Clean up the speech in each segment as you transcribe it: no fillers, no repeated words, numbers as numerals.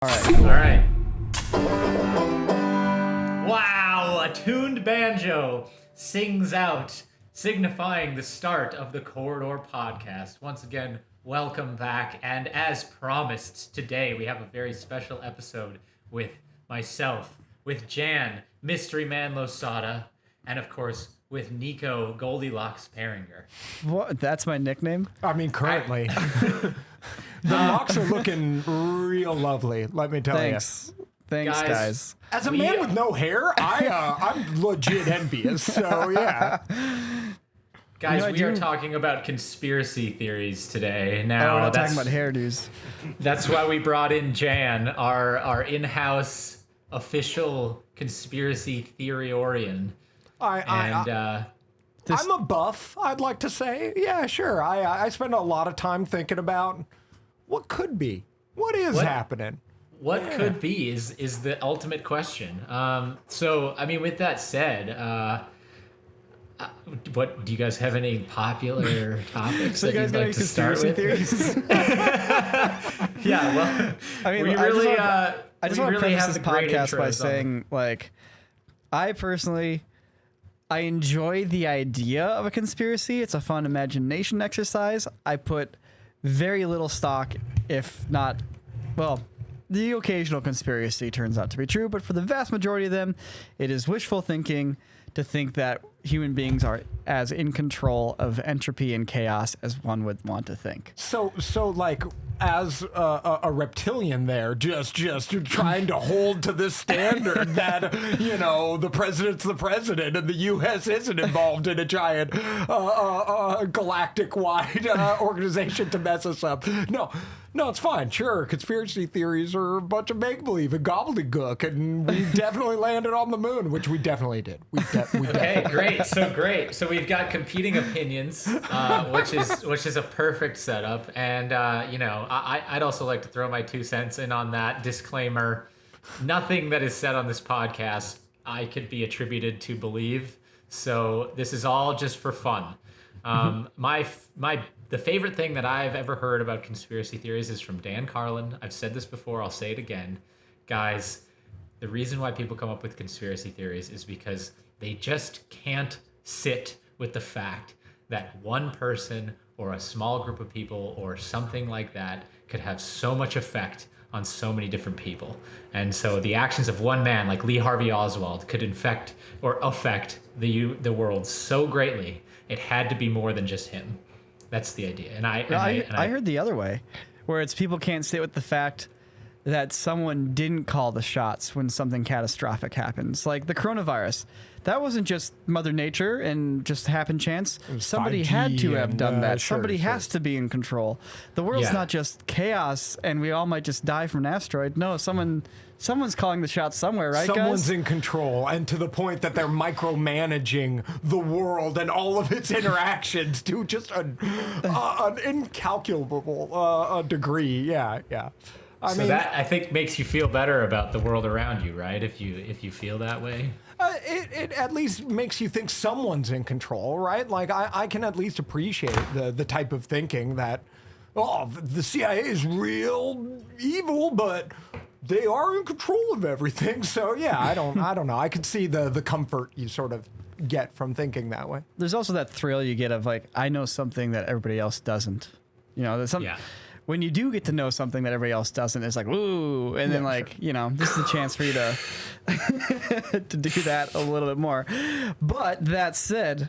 All right. Wow, a tuned banjo sings out, signifying the start of the Corridor podcast. Once again, welcome back. And as promised, today we have a very special episode with myself, with Jan, Mystery Man Losada, and of course, with Niko Goldilocks Paringer. What? That's my nickname? I mean, currently. The locks are looking real lovely, let me tell Thanks. Thanks, guys. you. As a man with no hair, I'm legit envious, so yeah. Guys, we are talking about conspiracy theories today. Now, we're not talking about hairdos. That's why we brought in Jan, our in-house official conspiracy theoriorian. I'm a buff, I'd like to say. Yeah, sure. I spend a lot of time thinking about what could be. What is happening? What could be is the ultimate question. So, I mean, with that said, what do you guys have any popular topics that you'd like to start with? Theories? Yeah, well, I mean, I just want to preface this podcast by saying, I personally, I enjoy the idea of a conspiracy. It's a fun imagination exercise. I put very little stock, if not, well, the occasional conspiracy turns out to be true, but for the vast majority of them, it is wishful thinking to think that human beings are as in control of entropy and chaos as one would want to think. So like, as a reptilian there, just trying to hold to this standard that, the president's the president and the U.S. isn't involved in a giant galactic-wide organization to mess us up. No, it's fine. Sure, conspiracy theories are a bunch of make-believe and gobbledygook, and we definitely landed on the moon, which we definitely did. Okay, great. So we've got competing opinions, which is a perfect setup. And I'd also like to throw my 2 cents in on that. Disclaimer: nothing that is said on this podcast I could be attributed to believe. So this is all just for fun. The favorite thing that I've ever heard about conspiracy theories is from Dan Carlin. I've said this before, I'll say it again. Guys, the reason why people come up with conspiracy theories is because they just can't sit with the fact that one person or a small group of people or something like that could have so much effect on so many different people. And so the actions of one man like Lee Harvey Oswald could affect the world so greatly, it had to be more than just him. That's the idea. And I heard the other way, where it's people can't sit with the fact that someone didn't call the shots when something catastrophic happens. Like the coronavirus. That wasn't just Mother Nature and just happen chance. Somebody had to have done that. Somebody has to be in control. The world's not just chaos and we all might just die from an asteroid. No, someone's calling the shots somewhere, right, Someone's guys? in control, and to the point that they're micromanaging the world and all of its interactions to just an incalculable degree. Yeah. I mean, that I think makes you feel better about the world around you, right? If you feel that way. It at least makes you think someone's in control, right? Like I can at least appreciate the type of thinking that, the CIA is real evil, but they are in control of everything. So yeah, I don't know. I could see the comfort you sort of get from thinking that way. There's also that thrill you get of I know something that everybody else doesn't. There's some. Yeah. When you do get to know something that everybody else doesn't, it's like, ooh, and then this is a chance for you to to do that a little bit more. But that said,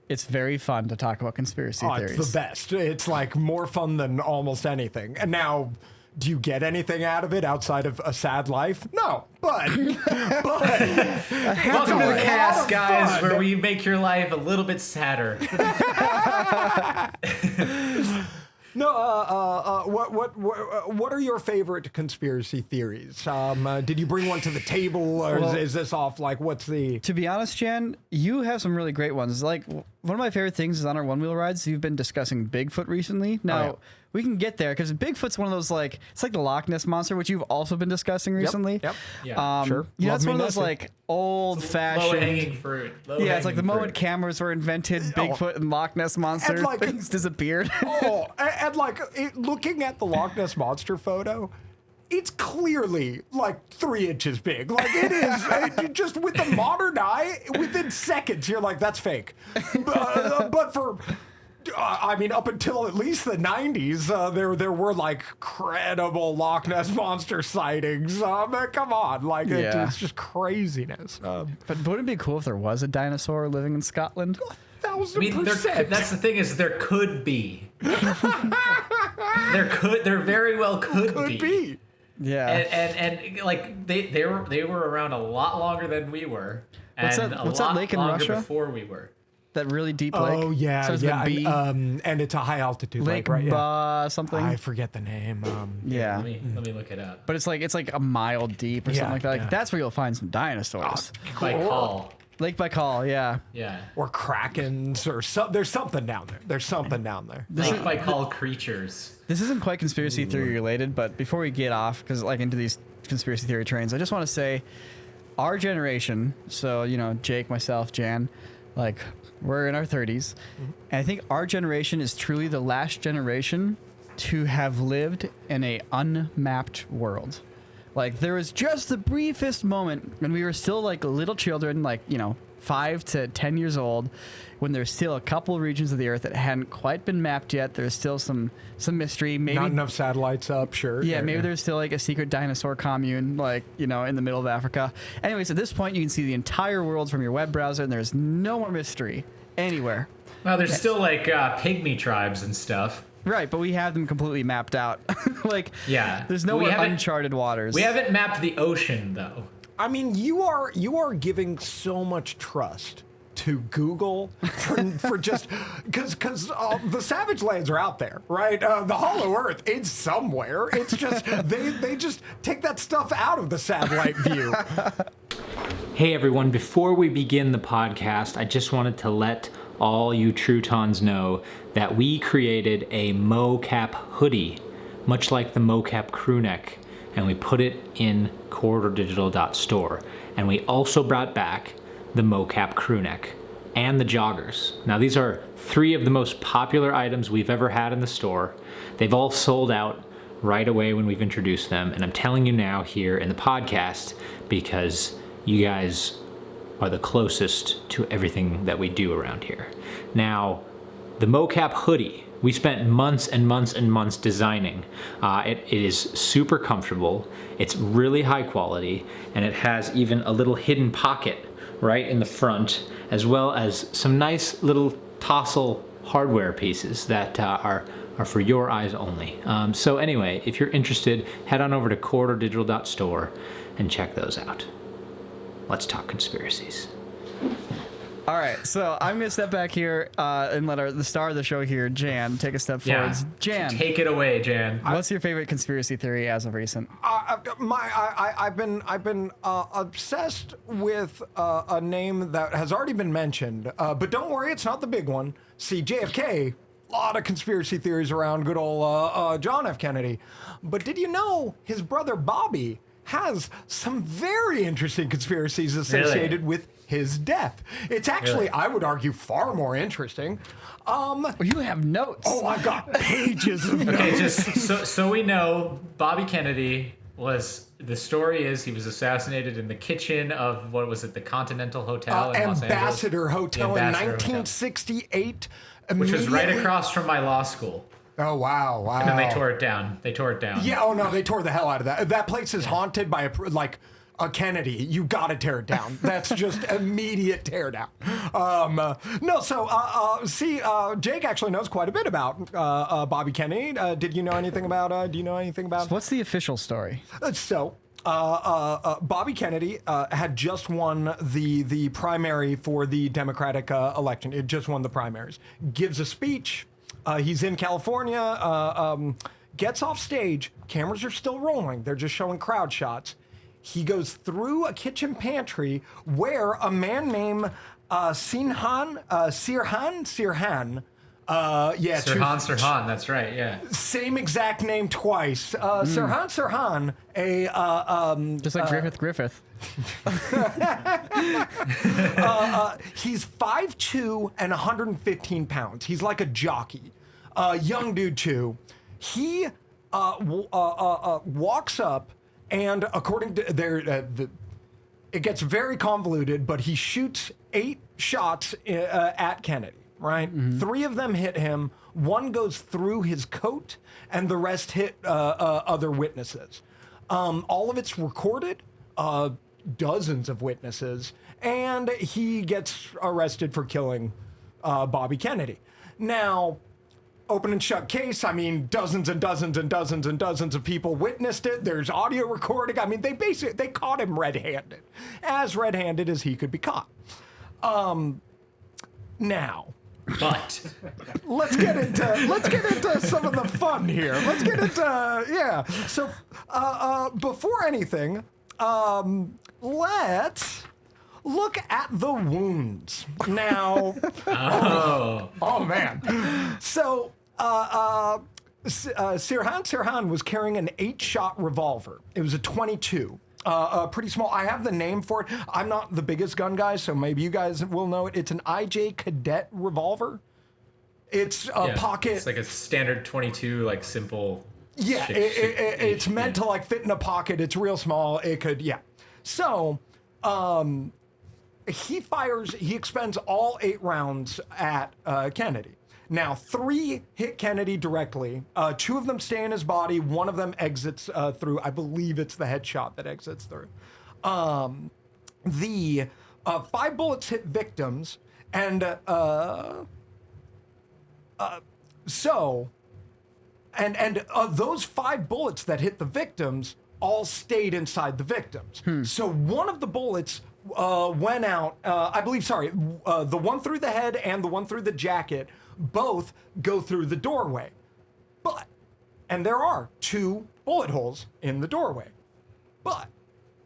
it's very fun to talk about conspiracy theories. It's the best. It's like more fun than almost anything. And now, do you get anything out of it outside of a sad life? No, but welcome to the cast, guys, where we make your life a little bit sadder. No, what are your favorite conspiracy theories? Did you bring one to the table, or is this off? What's the? To be honest, Jan, you have some really great ones. Like one of my favorite things is on our one-wheel rides. You've been discussing Bigfoot recently. Now we can get there because Bigfoot's one of those it's like the Loch Ness monster, which you've also been discussing recently. Yep. Yeah. Sure. It's one of those old-fashioned low-hanging fruit. It's like the moment cameras were invented, Bigfoot and Loch Ness monster things disappeared. Looking at the Loch Ness monster photo, it's clearly like 3 inches big. Like it is just with the modern eye, within seconds, you're like, that's fake. But for, I mean, up until at least the 90s, there were like credible Loch Ness Monster sightings. Come on, like it's just craziness. But wouldn't it be cool if there was a dinosaur living in Scotland? 1,000%. That's the thing is there could be. There very well could be. Yeah. And like they were around a lot longer than we were. What's that lake in Russia? Before we were. That really deep lake. Oh yeah, and it's a high altitude lake, right? Yeah. Something. I forget the name. Yeah. Let me look it up. But it's like a mile deep or something like that. Like, that's where you'll find some dinosaurs. Baikal. Lake Baikal, yeah. Yeah. Or krakens or there's something down there. There's something down there. Lake Baikal creatures. This isn't quite conspiracy theory related, but before we get off, because like into these conspiracy theory trains, I just want to say, our generation. So Jake, myself, Jan, like. We're in our 30s, and I think our generation is truly the last generation to have lived in a unmapped world. Like, there was just the briefest moment when we were still like little children, like 5 to 10 years old, when there's still a couple regions of the Earth that hadn't quite been mapped yet. There's still some mystery. Maybe not enough satellites up. Sure. Yeah, maybe there's still like a secret dinosaur commune, like in the middle of Africa. Anyways, at this point, you can see the entire world from your web browser, and there's no more mystery anywhere. Well, there's still like pygmy tribes and stuff. Right, but we have them completely mapped out. There's no more uncharted waters. We haven't mapped the ocean though. I mean, you are giving so much trust to Google for just because the savage lands are out there, right? The Hollow Earth is somewhere. It's just they just take that stuff out of the satellite view. Hey everyone, before we begin the podcast, I just wanted to let all you Troutons know that we created a mocap hoodie, much like the mocap crewneck, and we put it in corridordigital.store. And we also brought back the mocap crewneck and the joggers. Now these are 3 of the most popular items we've ever had in the store. They've all sold out right away when we've introduced them, and I'm telling you now here in the podcast because you guys are the closest to everything that we do around here. Now, the mocap hoodie, we spent months and months and months designing. It is super comfortable, it's really high quality, and it has even a little hidden pocket right in the front, as well as some nice little tassel hardware pieces that are for your eyes only. So anyway, if you're interested, head on over to corridordigital.store and check those out. Let's talk conspiracies. All right, so I'm going to step back here and let the star of the show here, Jan, take a step forwards. Jan. Take it away, Jan. What's your favorite conspiracy theory as of recent? I've been obsessed with a name that has already been mentioned, but don't worry, it's not the big one. See, JFK, a lot of conspiracy theories around good old John F. Kennedy. But did you know his brother Bobby has some very interesting conspiracies associated with his death? It's actually, I would argue, far more interesting. You have notes. Oh, I've got pages of notes. Okay, just so we know, Bobby Kennedy the story is he was assassinated in the kitchen of, what was it, the Continental Hotel in Los Angeles? Ambassador Hotel in 1968. Which was right across from my law school. Oh, wow. And then they tore it down. Yeah, oh no, they tore the hell out of that. That place is haunted by a Kennedy. You gotta tear it down. That's just immediate tear down. Jake actually knows quite a bit about Bobby Kennedy. Do you know anything about? So what's the official story? Bobby Kennedy had just won the primary for the Democratic election. It just won the primaries. Gives a speech. He's in California, gets off stage. Cameras are still rolling. They're just showing crowd shots. He goes through a kitchen pantry where a man named Sirhan, Sirhan, that's right, yeah. Same exact name twice. Sirhan, just like Griffith. He's 5'2" and 115 pounds. He's like a jockey. Young dude too. He walks up, and according to it gets very convoluted, but he shoots 8 shots at Kennedy, right? 3 of them hit him, 1 goes through his coat, and the rest hit other witnesses. All of it's recorded, dozens of witnesses, and he gets arrested for killing Bobby Kennedy. Now, open and shut case. I mean, dozens and dozens and dozens and dozens of people witnessed it. There's audio recording. I mean, they caught him red-handed, as red-handed as he could be caught. Now, but let's get into some of the fun here. Let's get into So, before anything, let's look at the wounds. Now, oh man. So, Sirhan was carrying an 8-shot revolver. It was a 22. Pretty small. I have the name for it. I'm not the biggest gun guy, so maybe you guys will know it. It's an IJ Cadet revolver. It's a pocket. It's like a standard 22, like simple. Yeah, it's meant to like fit in a pocket. It's real small. It could, So, he expends all 8 rounds at Kennedy. Now, 3 hit Kennedy directly. 2 of them stay in his body. 1 of them exits through. I believe it's the headshot that exits through. The 5 bullets hit victims, and those 5 bullets that hit the victims all stayed inside the victims. So one of the bullets went out. I believe. The one through the head and the one through the jacket both go through the doorway. And there are 2 bullet holes in the doorway. But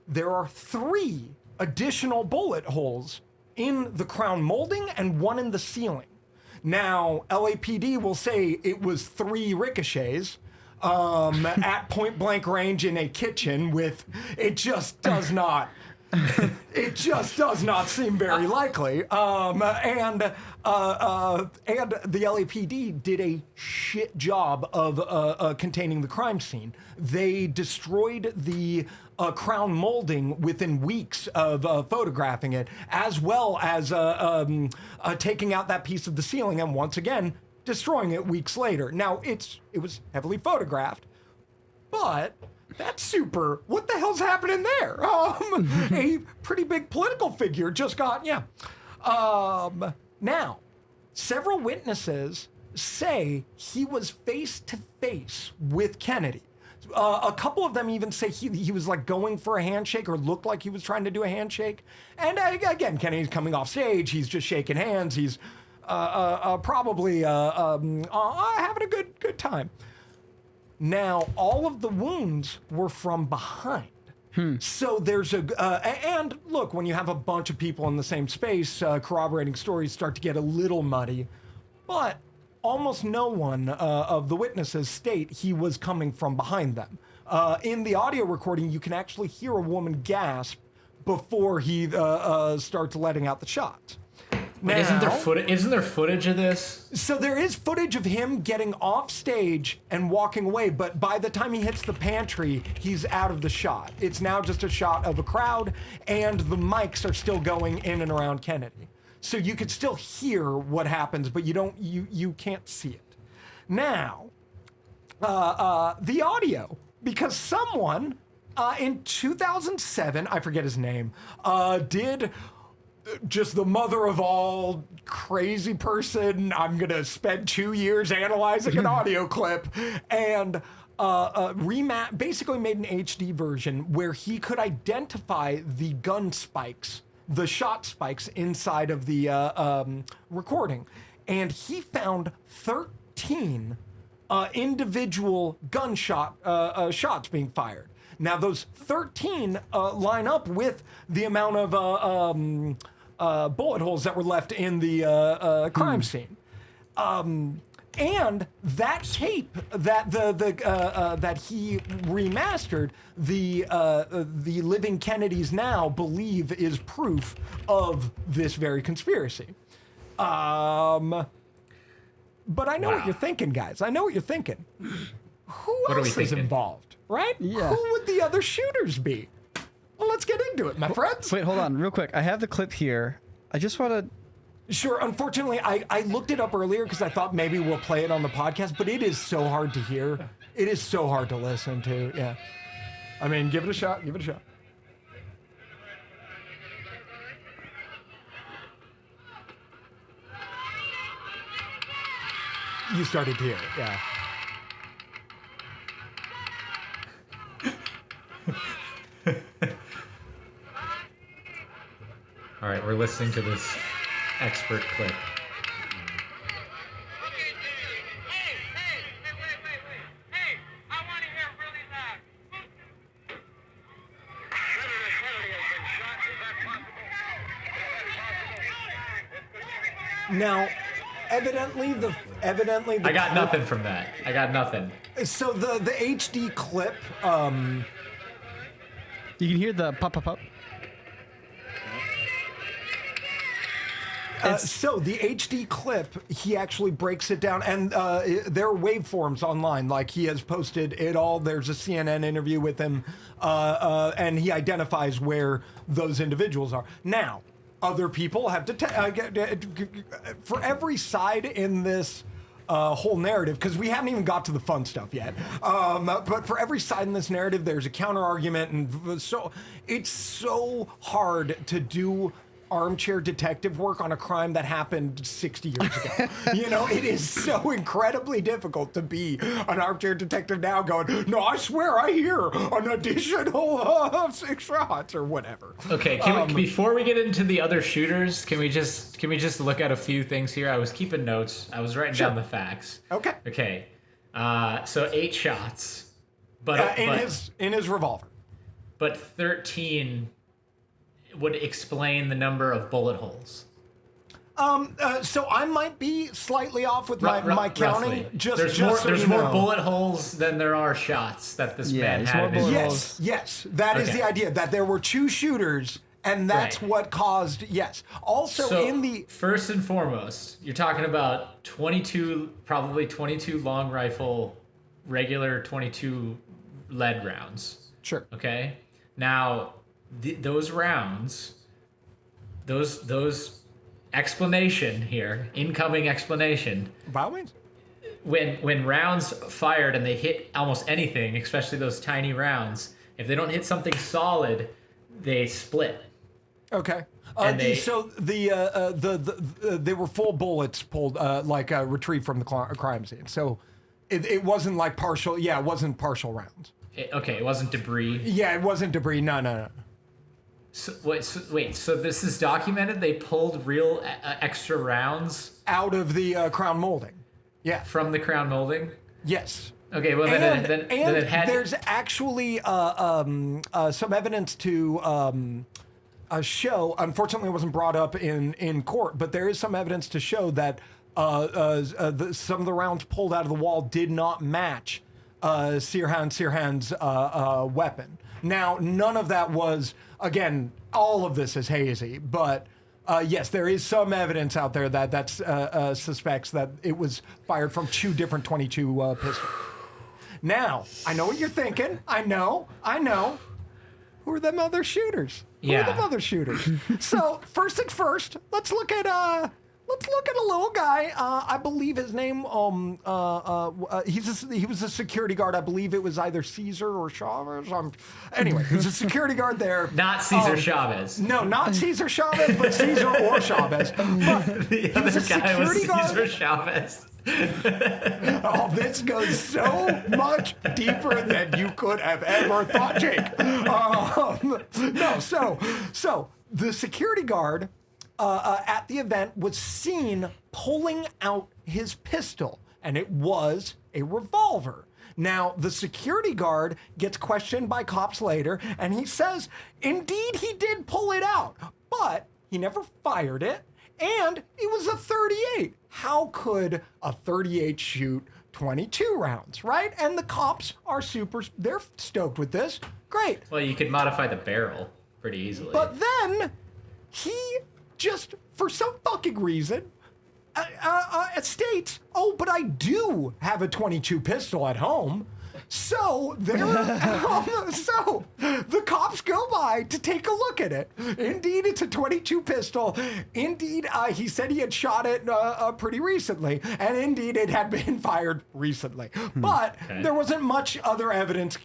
there are 3 additional bullet holes in the crown molding and 1 in the ceiling. Now, LAPD will say it was 3 ricochets at point blank range in a kitchen with, it just does not seem very likely. And the LAPD did a shit job of containing the crime scene. They destroyed the crown molding within weeks of photographing it, as well as taking out that piece of the ceiling and once again destroying it weeks later. Now, it was heavily photographed, but that's super. What the hell's happening there? A pretty big political figure just got, Now, several witnesses say he was face to face with Kennedy. A couple of them even say he was like going for a handshake or looked like he was trying to do a handshake. And again, Kennedy's coming off stage. He's just shaking hands. He's probably having a good time. Now, all of the wounds were from behind. So there's and look, when you have a bunch of people in the same space, corroborating stories start to get a little muddy. But almost no one of the witnesses state he was coming from behind them. In the audio recording, you can actually hear a woman gasp before he starts letting out the shots. Now, isn't there footage of this? So there is footage of him getting off stage and walking away, but by the time he hits the pantry, he's out of the shot. It's now just a shot of a crowd, and the mics are still going in and around Kennedy. So you could still hear what happens, but you can't see it. Now, the audio, because someone in 2007, I forget his name, did just the mother of all crazy person. I'm gonna spend 2 years analyzing an audio clip, and basically made an HD version where he could identify the gun spikes, the shot spikes inside of the recording, and he found 13 individual gunshot shots being fired. Now those 13 line up with the amount of bullet holes that were left in the crime scene, and that tape that that he remastered, the living Kennedys now believe is proof of this very conspiracy. But I know what you're thinking, guys. I know what you're thinking. who What are we else is thinking? involved, right? Yeah. Who would the other shooters be? Well, let's get into it, my friends. Wait, hold on, real quick. I have the clip here. I just want to. Sure. Unfortunately, I looked it up earlier because I thought maybe we'll play it on the podcast, but it is so hard to hear. It is so hard to listen to. Yeah. I mean, give it a shot. Give it a shot. You started to hear it, yeah. All right, we're listening to this expert clip. Hey, I want to hear really loud. Senator Kennedy has been shot. Is that possible? Now, evidently the I got clip- nothing from that. I got nothing. So the HD clip, You can hear the pop, pop, pop. so the HD clip, he actually breaks it down, and there are waveforms online. Like he has posted it all. There's a CNN interview with him, and he identifies where those individuals are. Now, other people have to for every side in this whole narrative, because we haven't even got to the fun stuff yet. But for every side in this narrative, there's a counter argument, and so it's so hard to do armchair detective work on a crime that happened 60 years ago. You know, it is so incredibly difficult to be an armchair detective now going, no, I swear I hear an additional 6 shots or whatever. Okay, before we get into the other shooters, can we just look at a few things here? I was keeping notes. I was writing down the facts. Okay. Okay. So 8 shots, but in his revolver. but 13 would explain the number of bullet holes. So I might be slightly off with my counting. Roughly. There's more bullet holes than there are shots that this man there's had. more in his bullet gun. holes. Yes, that is Okay. the idea, that there were 2 shooters, and that's Right. what caused, yes. Also, So in the... first and foremost, you're talking about 22 long rifle, regular 22 lead rounds. Sure. Okay. Now, those rounds, those explanation here, incoming explanation. By all means. When rounds fired and they hit almost anything, especially those tiny rounds, if they don't hit something solid, they split. Okay. And they were full bullets pulled, retrieved from the crime scene. So it wasn't like partial. Yeah, it wasn't partial rounds. It wasn't debris. Yeah, it wasn't debris. No. So this is documented? They pulled real extra rounds Out of the crown molding. Yeah. from the crown molding? Yes. Okay, well, then it had... there's actually some evidence to show. Unfortunately, it wasn't brought up in court, but there is some evidence to show that some of the rounds pulled out of the wall did not match Sirhan's weapon. Now, none of that was, again, all of this is hazy, but yes, there is some evidence out there that suspects that it was fired from 2 different 22 pistols. Now, I know what you're thinking. I know. Who are them other shooters? Yeah. Who are them other shooters? So, first things first, let's look at a little guy. I believe his name. He was a security guard. I believe it was either Caesar or Chavez. Anyway, he was a security guard there. Not Cesar Chavez. No, not Caesar Chavez, but Caesar or Chavez. But The he was other a guy was security guard. Cesar Chavez. Oh, this goes so much deeper than you could have ever thought, Jake. So the security guard at the event was seen pulling out his pistol, and it was a revolver. Now, the security guard gets questioned by cops later, and he says, indeed, he did pull it out, but he never fired it, and it was a 38. How could a 38 shoot 22 rounds, right? And the cops are they're stoked with this. Great. Well, you could modify the barrel pretty easily. But then he just, for some fucking reason, states, oh, but I do have a 22 pistol at home. So so the cops go by to take a look at it. Indeed, it's a .22 pistol. Indeed, he said he had shot it pretty recently, and indeed it had been fired recently. But there wasn't much other evidence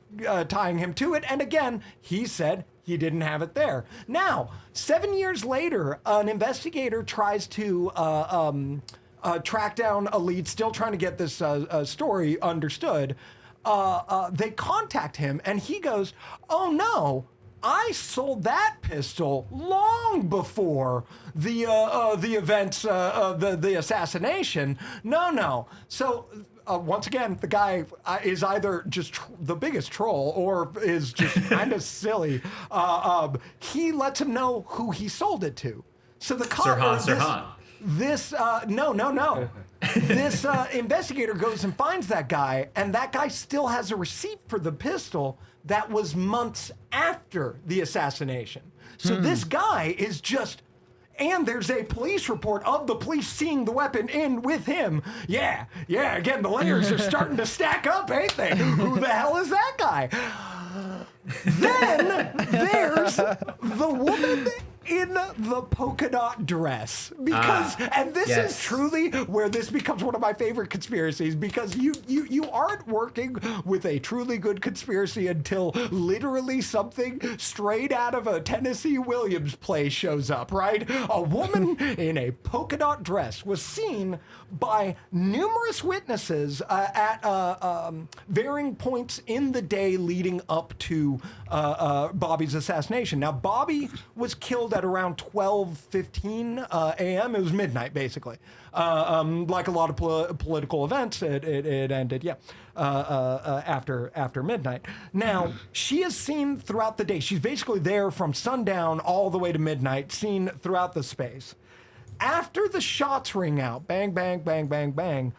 tying him to it. And again, he said he didn't have it there. Now, 7 years later, an investigator tries to track down a lead, still trying to get this story understood. They contact him, and he goes, "Oh no, I sold that pistol long before the events, the assassination. No." So once again, the guy is either just the biggest troll or is just kind of silly. He lets him know who he sold it to. So the cop, no. This investigator goes and finds that guy, and that guy still has a receipt for the pistol that was months after the assassination. So this guy is just, and there's a police report of the police seeing the weapon in with him. Yeah, again, the layers are starting to stack up, ain't they? Who the hell is that guy? Then there's the woman in the Polkadot Dress, because and this is truly where this becomes one of my favorite conspiracies, because you aren't working with a truly good conspiracy until literally something straight out of a Tennessee Williams play shows up, right? A woman in a polka dot dress was seen by numerous witnesses at varying points in the day leading up to Bobby's assassination. Now, Bobby was killed at around 12:15 a.m. It was midnight, basically. Like a lot of political events, it ended, after midnight. Now, she is seen throughout the day. She's basically there from sundown all the way to midnight, seen throughout the space. After the shots ring out, bang, bang, bang, bang, bang,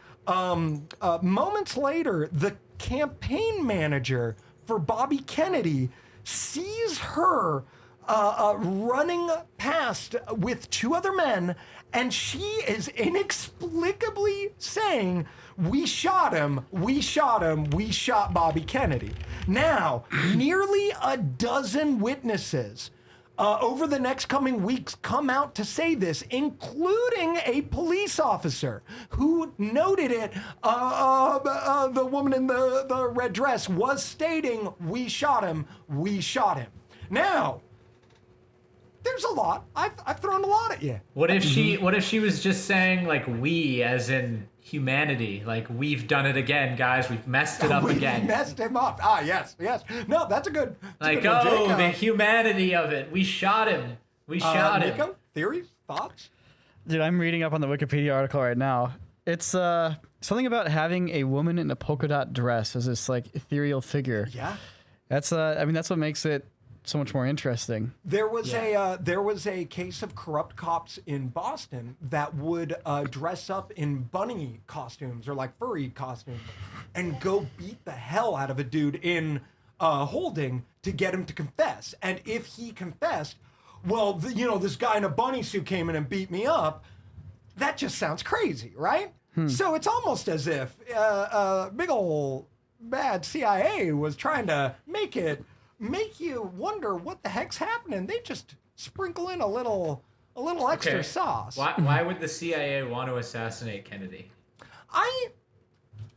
moments later, the campaign manager for Bobby Kennedy sees her running past with two other men, and she is inexplicably saying, "We shot him, we shot him, we shot Bobby Kennedy." Now, nearly a dozen witnesses over the next coming weeks come out to say this, including a police officer who noted it. The woman in the red dress was stating, "We shot him, we shot him." Now, there's a lot. I've thrown a lot at you. What if she was just saying, like, we as in humanity, like, we've done it again, guys, we've messed it up again. Messed him up. Yes. No, that's a good. Like, the humanity of it. We shot him. We shot him. Niko, theories, thoughts? Dude, I'm reading up on the Wikipedia article right now. It's something about having a woman in a polka dot dress as this like ethereal figure. Yeah. That's that's what makes it so much more interesting. There was a case of corrupt cops in Boston that would dress up in bunny costumes or like furry costumes and go beat the hell out of a dude in holding to get him to confess. And if he confessed, well, this guy in a bunny suit came in and beat me up, that just sounds crazy, right? So it's almost as if big ol' bad CIA was trying to make you wonder what the heck's happening. They just sprinkle in a little extra sauce. Why would the CIA want to assassinate Kennedy? I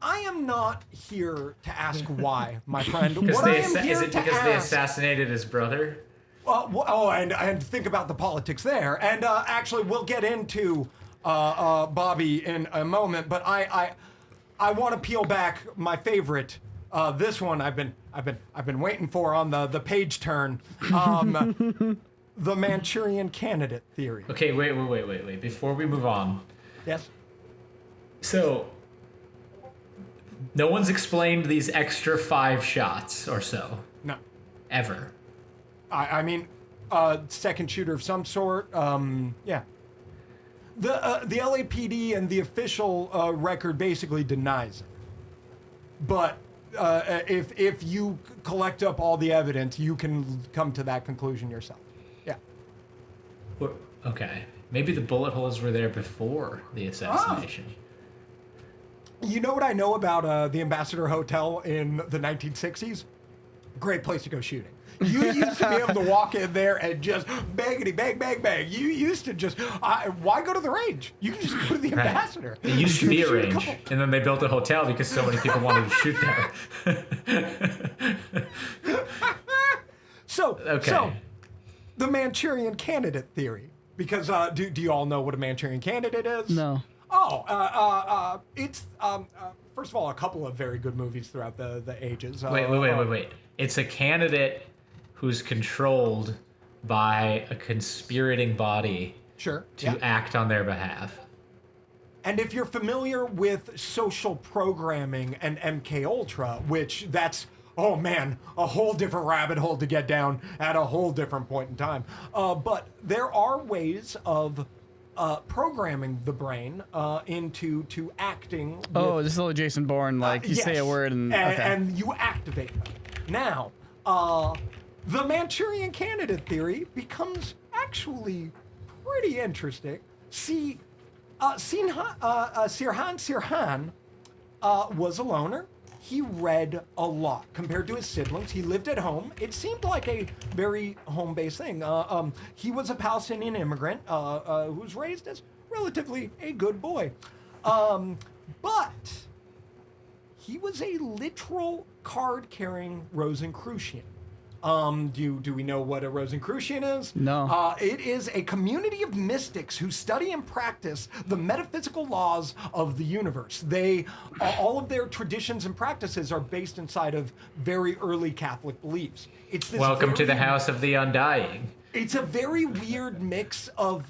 am not here to ask why, my friend. Is it because they assassinated his brother? And think about the politics there. And actually, we'll get into Bobby in a moment. But I want to peel back my favorite. This one I've been waiting for on the page turn. The Manchurian candidate theory. Okay, wait. Before we move on. Yes. So, no one's explained these extra 5 shots or so. No. Ever. I mean, second shooter of some sort. Yeah. The LAPD and the official record basically denies it. But if you collect up all the evidence, you can come to that conclusion yourself. Yeah. Okay. Maybe the bullet holes were there before the assassination. You know what I know about the Ambassador Hotel in the 1960s? Great place to go shooting. You used to be able to walk in there and just bangity, bang, bang, bang. You used to just, why go to the range? You can just go to the Ambassador. It used to be a range, and then they built a hotel because so many people wanted to shoot there. So the Manchurian candidate theory, because do you all know what a Manchurian candidate is? No. Oh, it's first of all a couple of very good movies throughout the ages. Wait. It's a candidate who's controlled by a conspirating body to act on their behalf. And if you're familiar with social programming and MK Ultra, which that's, oh man, a whole different rabbit hole to get down at a whole different point in time. But there are ways of programming the brain into acting. Oh, this is a little Jason Bourne, like you say a word and you activate them. Now, the Manchurian candidate theory becomes actually pretty interesting. See, Sirhan was a loner. He read a lot compared to his siblings. He lived at home. It seemed like a very home-based thing. He was a Palestinian immigrant who was raised as relatively a good boy. But he was a literal card-carrying Rosicrucian. Do we know what a Rosicrucian is? No. It is a community of mystics who study and practice the metaphysical laws of the universe. All of their traditions and practices are based inside of very early Catholic beliefs. It's this Welcome to the House of the Undying. It's a very weird mix of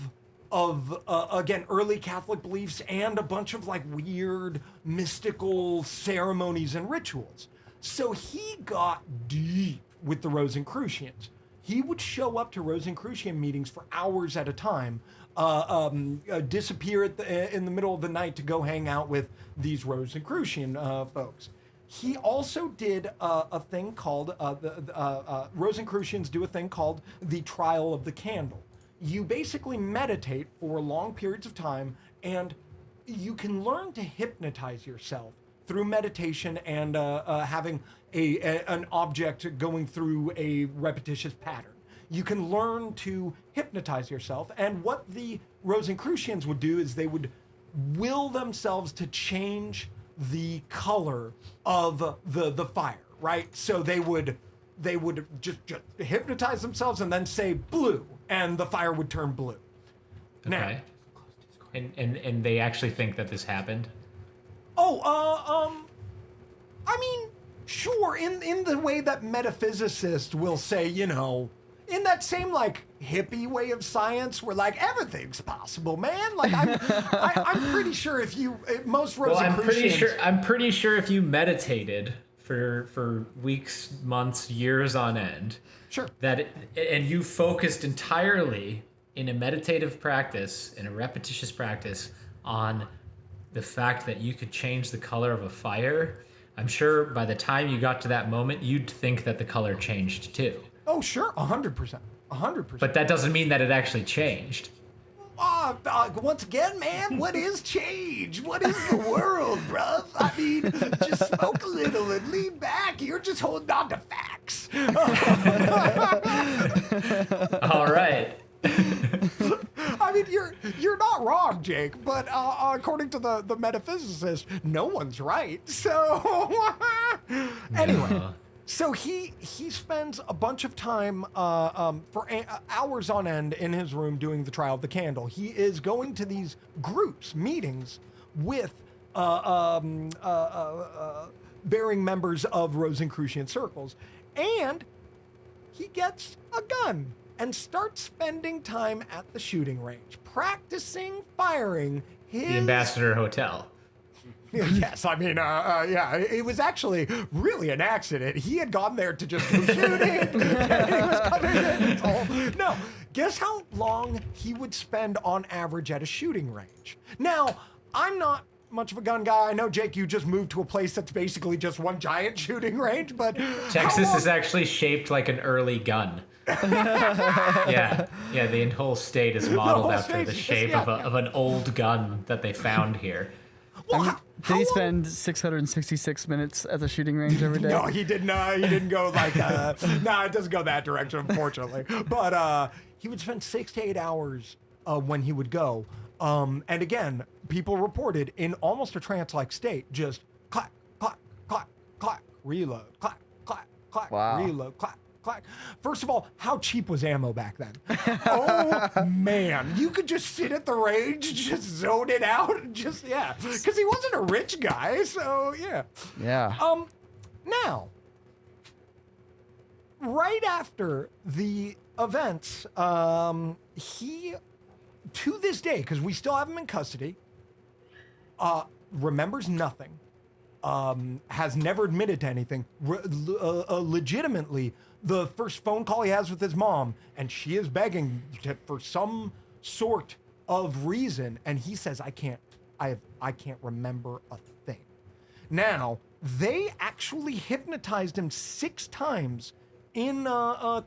again, early Catholic beliefs and a bunch of like weird mystical ceremonies and rituals. So he got deep with the Rosicrucians. He would show up to Rosicrucian meetings for hours at a time, disappear in the middle of the night to go hang out with these Rosicrucian folks. He also did a thing called, Rosicrucians do a thing called the trial of the candle. You basically meditate for long periods of time, and you can learn to hypnotize yourself through meditation and having an object going through a repetitious pattern. You can learn to hypnotize yourself, and what the Rosicrucians would do is they would will themselves to change the color of the fire, right? So they would just hypnotize themselves and then say blue, and the fire would turn blue. Okay. Now, and they actually think that this happened? I mean, sure, in the way that metaphysicists will say, you know, in that same like hippie way of science, where like everything's possible, man. Like I'm pretty sure if most Rosicrucians. Well, I'm pretty sure if you meditated for weeks, months, years on end, sure, and you focused entirely in a meditative practice, in a repetitious practice, on the fact that you could change the color of a fire, I'm sure by the time you got to that moment, you'd think that the color changed too. Oh, sure, 100%. 100%. But that doesn't mean that it actually changed. Once again, man, what is change? What is the world, bruv? I mean, just smoke a little and lean back. You're just holding on to facts. All right. I mean, you're not wrong, Jake, but according to the metaphysicist, no one's right. So anyway, so he spends a bunch of time for hours on end in his room doing the trial of the candle. He is going to these groups, meetings with varying members of Rosicrucian circles, and he gets a gun and starts spending time at the shooting range, practicing firing his... The Ambassador Hotel. Yes, I mean, yeah, it was actually really an accident. He had gone there to just go shooting, and he was coming in. No, guess how long he would spend on average at a shooting range? Now, I'm not much of a gun guy. I know, Jake, you just moved to a place that's basically just one giant shooting range, but... Texas is actually shaped like an early gun. yeah, the whole state is modeled after the shape of an old gun that they found here. Well, Did he spend 666 minutes at the shooting range every day? No, he didn't. He didn't go like. No, it doesn't go that direction, unfortunately. But he would spend 6 to 8 hours when he would go. And again, people reported in almost a trance-like state, just clack, clack, clack, clack, reload, clack, clack, clack, reload, clack, clack. First of all, how cheap was ammo back then? Oh man, you could just sit at the range, just zone it out, and just because he wasn't a rich guy, so yeah. Now, right after the events, he, to this day, because we still have him in custody, remembers nothing, has never admitted to anything. Legitimately, the first phone call he has with his mom, and she is begging for some sort of reason, and he says, I can't remember a thing. Now, they actually hypnotized him 6 times in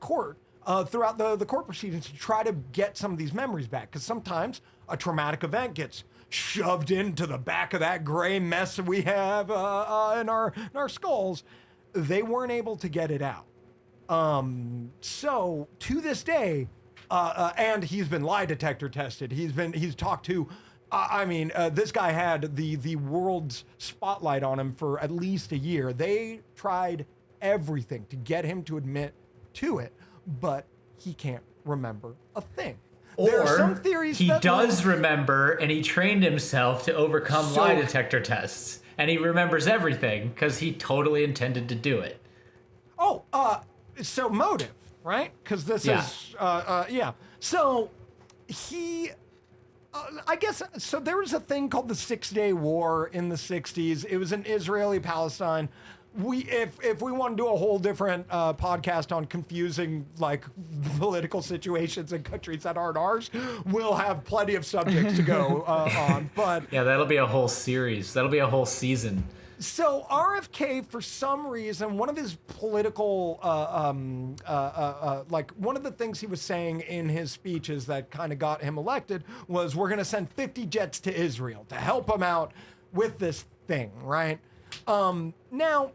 court throughout the court proceedings to try to get some of these memories back, because sometimes a traumatic event gets shoved into the back of that gray mess we have in our skulls. They weren't able to get it out. So to this day, and he's been lie detector tested. He's talked to. This guy had the world's spotlight on him for at least a year. They tried everything to get him to admit to it, but he can't remember a thing. There are some theories he does remember, and he trained himself to overcome lie detector tests, and he remembers everything because he totally intended to do it. So motive, right? Because this is, So he, I guess, so there was a thing called the 6-Day War in the 60s. It was in Israeli-Palestine. If we want to do a whole different podcast on confusing like political situations in countries that aren't ours, we'll have plenty of subjects to go on. But yeah, that'll be a whole series. That'll be a whole season. So RFK, for some reason, one of his political, like one of the things he was saying in his speeches that kind of got him elected was, we're going to send 50 jets to Israel to help him out with this thing, right? Now,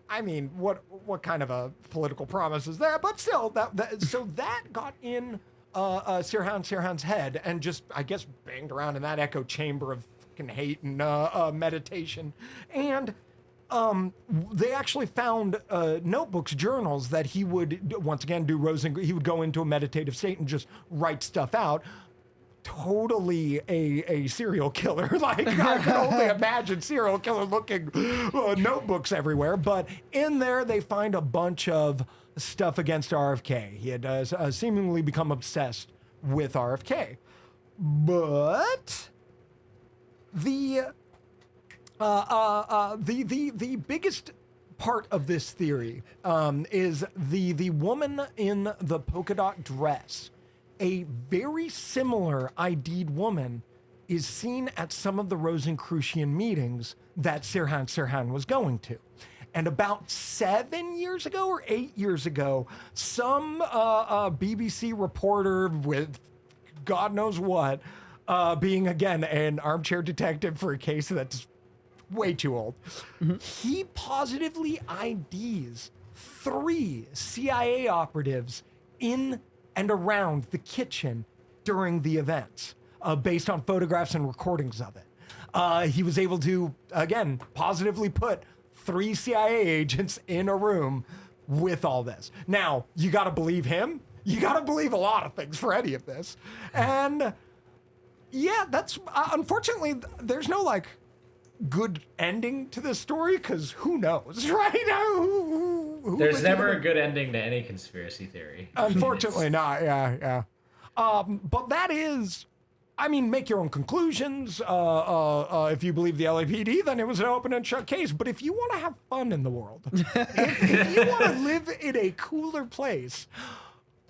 I mean, what kind of a political promise is that? But still, so that got in Sirhan's head and just, I guess, banged around in that echo chamber of fucking hate and meditation. And they actually found notebooks, journals that he would, once again, he would go into a meditative state and just write stuff out. Totally a serial killer. Like, I can only imagine serial killer looking notebooks everywhere. But in there, they find a bunch of stuff against RFK. He had seemingly become obsessed with RFK. But the biggest part of this theory is the woman in the polka dot dress. A very similar ID'd woman is seen at some of the Rosicrucian meetings that Sirhan was going to. And about 7 years ago or 8 years ago, some BBC reporter with God knows what, being, again, an armchair detective for a case that's way too old, he positively IDs 3 CIA operatives in and around the kitchen during the events, based on photographs and recordings of it. He was able to, again, positively put 3 CIA agents in a room with all this. Now, you gotta believe him. You gotta believe a lot of things for any of this. And yeah, that's, unfortunately, there's no like good ending to this story, because who knows, right? There's never a good ending to any conspiracy theory. Unfortunately not, yeah. But that is, I mean, make your own conclusions. If you believe the LAPD, then it was an open and shut case. But if you want to have fun in the world, if you want to live in a cooler place,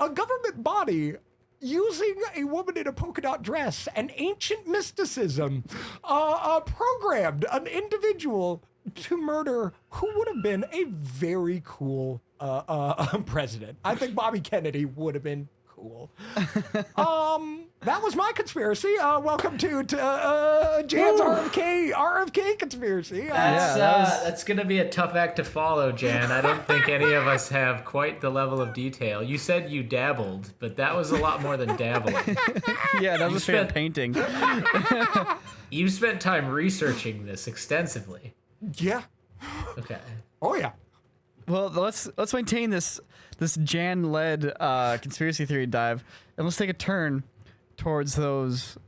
a government body using a woman in a polka dot dress and ancient mysticism programmed an individual to murder who would have been a very cool president. I think Bobby Kennedy would have been cool. that was my conspiracy. Welcome to Jan's RFK conspiracy. That's going to be a tough act to follow, Jan. I don't think any of us have quite the level of detail. You said you dabbled, but that was a lot more than dabbling. Yeah, that was a fair painting. You spent time researching this extensively. Yeah. Okay. Oh, yeah. Well, let's maintain this Jan-led conspiracy theory dive, and let's take a turn towards those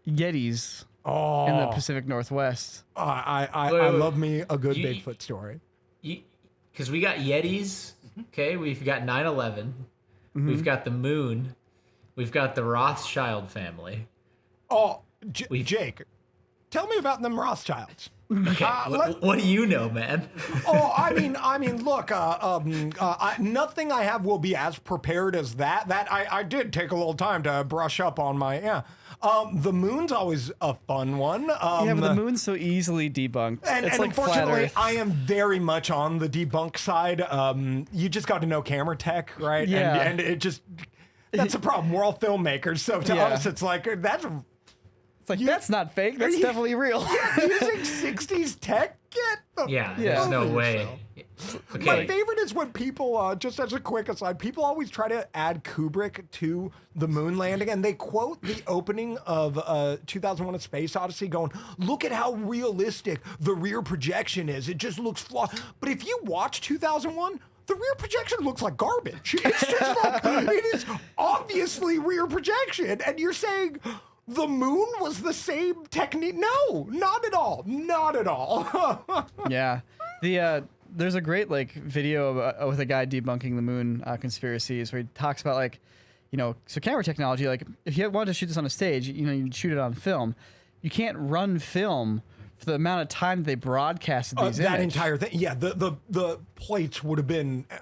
Yetis in the Pacific Northwest. I love me a good Bigfoot story. Because we got Yetis, okay? We've got 9/11. We've got the moon. We've got the Rothschild family. Oh, Jake, tell me about them Rothschilds. Okay, what do you know, man? I mean, look, nothing I have will be as prepared as that. I did take a little time to brush up on my, the moon's always a fun one. Yeah, but the moon's so easily debunked. And like unfortunately, I am very much on the debunk side. You just got to know camera tech, right? Yeah. And it just, that's a problem. We're all filmmakers. So to us, it's like, that's not fake. That's definitely real. Using 60s tech? There's no way. Okay. My favorite is when people, just as a quick aside, people always try to add Kubrick to the moon landing, and they quote the opening of 2001: A Space Odyssey going, look at how realistic the rear projection is. It just looks flawed. But if you watch 2001, the rear projection looks like garbage. It's just like, it is obviously rear projection, and you're saying... the moon was the same technique? No, not at all. Not at all. Yeah. There's a great video with a guy debunking the moon conspiracies where he talks about so camera technology, if you wanted to shoot this on a stage, you'd shoot it on film. You can't run film for the amount of time that they broadcasted these that images. entire thing. Yeah, the plates would have been, it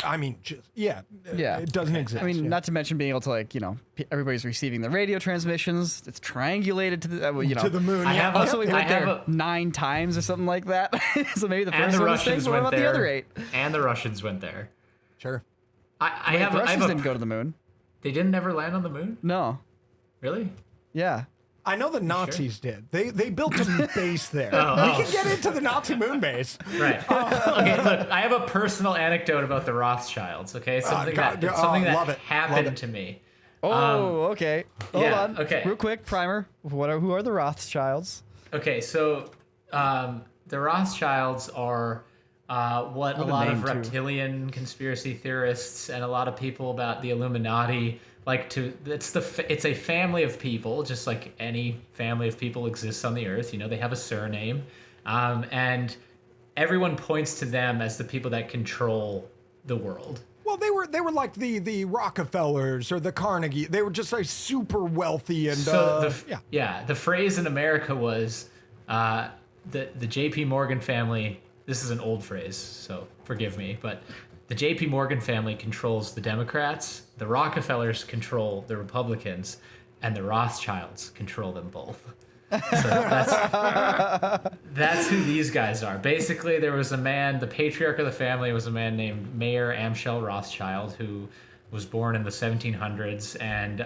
doesn't exist. I mean, not to mention being able to everybody's receiving the radio transmissions. It's triangulated to the to the moon. I went there have 9 times or something like that. So maybe the and first the one was fake, Russians but what went about there. the other 8? And the Russians went there. Sure. The Russians didn't go to the moon. They didn't ever land on the moon? No. Really? Yeah. I know the Nazis did. They built a base there. We can get into the Nazi moon base. Right. Okay, look, I have a personal anecdote about the Rothschilds, okay? Something that happened to me. Okay. Hold on. Okay. Real quick, primer. Who are the Rothschilds? Okay, so the Rothschilds are what a lot of reptilian conspiracy theorists and a lot of people about the Illuminati it's a family of people, just like any family of people exists on the earth. They have a surname, and everyone points to them as the people that control the world. Well, they were like the Rockefellers or the Carnegie. They were just super wealthy and the phrase in America was the J.P. Morgan family. This is an old phrase, so forgive me, but the J.P. Morgan family controls the Democrats, the Rockefellers control the Republicans, and the Rothschilds control them both. So that's who these guys are. Basically, there was a man, the patriarch of the family was a man named Mayer Amschel Rothschild, who was born in the 1700s and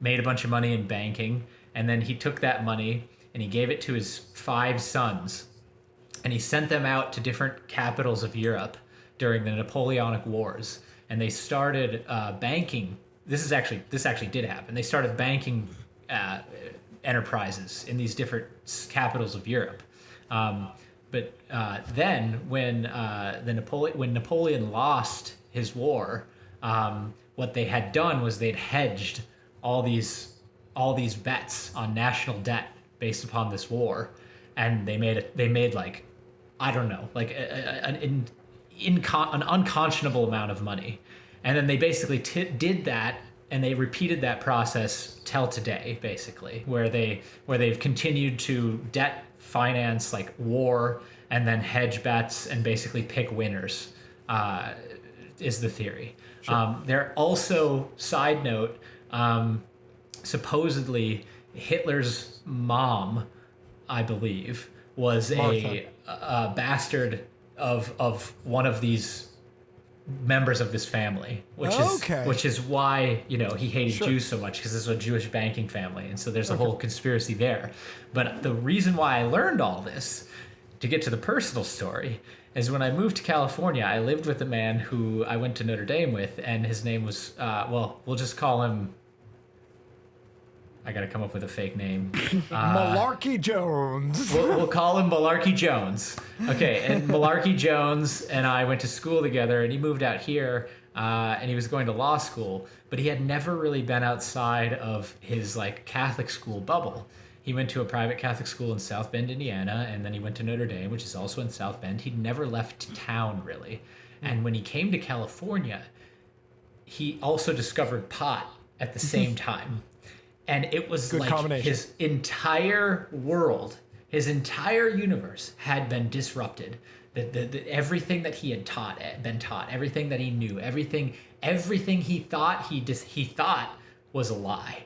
made a bunch of money in banking. And then he took that money and he gave it to his 5 sons. And he sent them out to different capitals of Europe during the Napoleonic Wars, and they started banking. This actually did happen. They started banking enterprises in these different capitals of Europe. But then, when Napoleon lost his war, what they had done was they'd hedged all these bets on national debt based upon this war, and they made an unconscionable amount of money. And then they basically did that, and they repeated that process till today, basically, where they've continued to debt finance war and then hedge bets and basically pick winners, is the theory. Sure. They're also, side note, supposedly Hitler's mom, I believe, was a bastard of one of these members of this family, which is why, you know, he hated Jews so much, because this is a Jewish banking family, and so there's a whole conspiracy there. But the reason why I learned all this, to get to the personal story, is when I moved to California, I lived with a man who I went to Notre Dame with, and his name was, well, we'll just call him, I gotta come up with a fake name. Malarkey Jones. We'll call him Malarkey Jones. Okay, and Malarkey Jones and I went to school together, and he moved out here, and he was going to law school, but he had never really been outside of his like Catholic school bubble. He went to a private Catholic school in South Bend, Indiana, and then he went to Notre Dame, which is also in South Bend. He'd never left town, really. And when he came to California, he also discovered pot at the same time. And it was good like his entire world, his entire universe had been disrupted. Everything that he had been taught, everything that he knew, everything he thought he thought was a lie.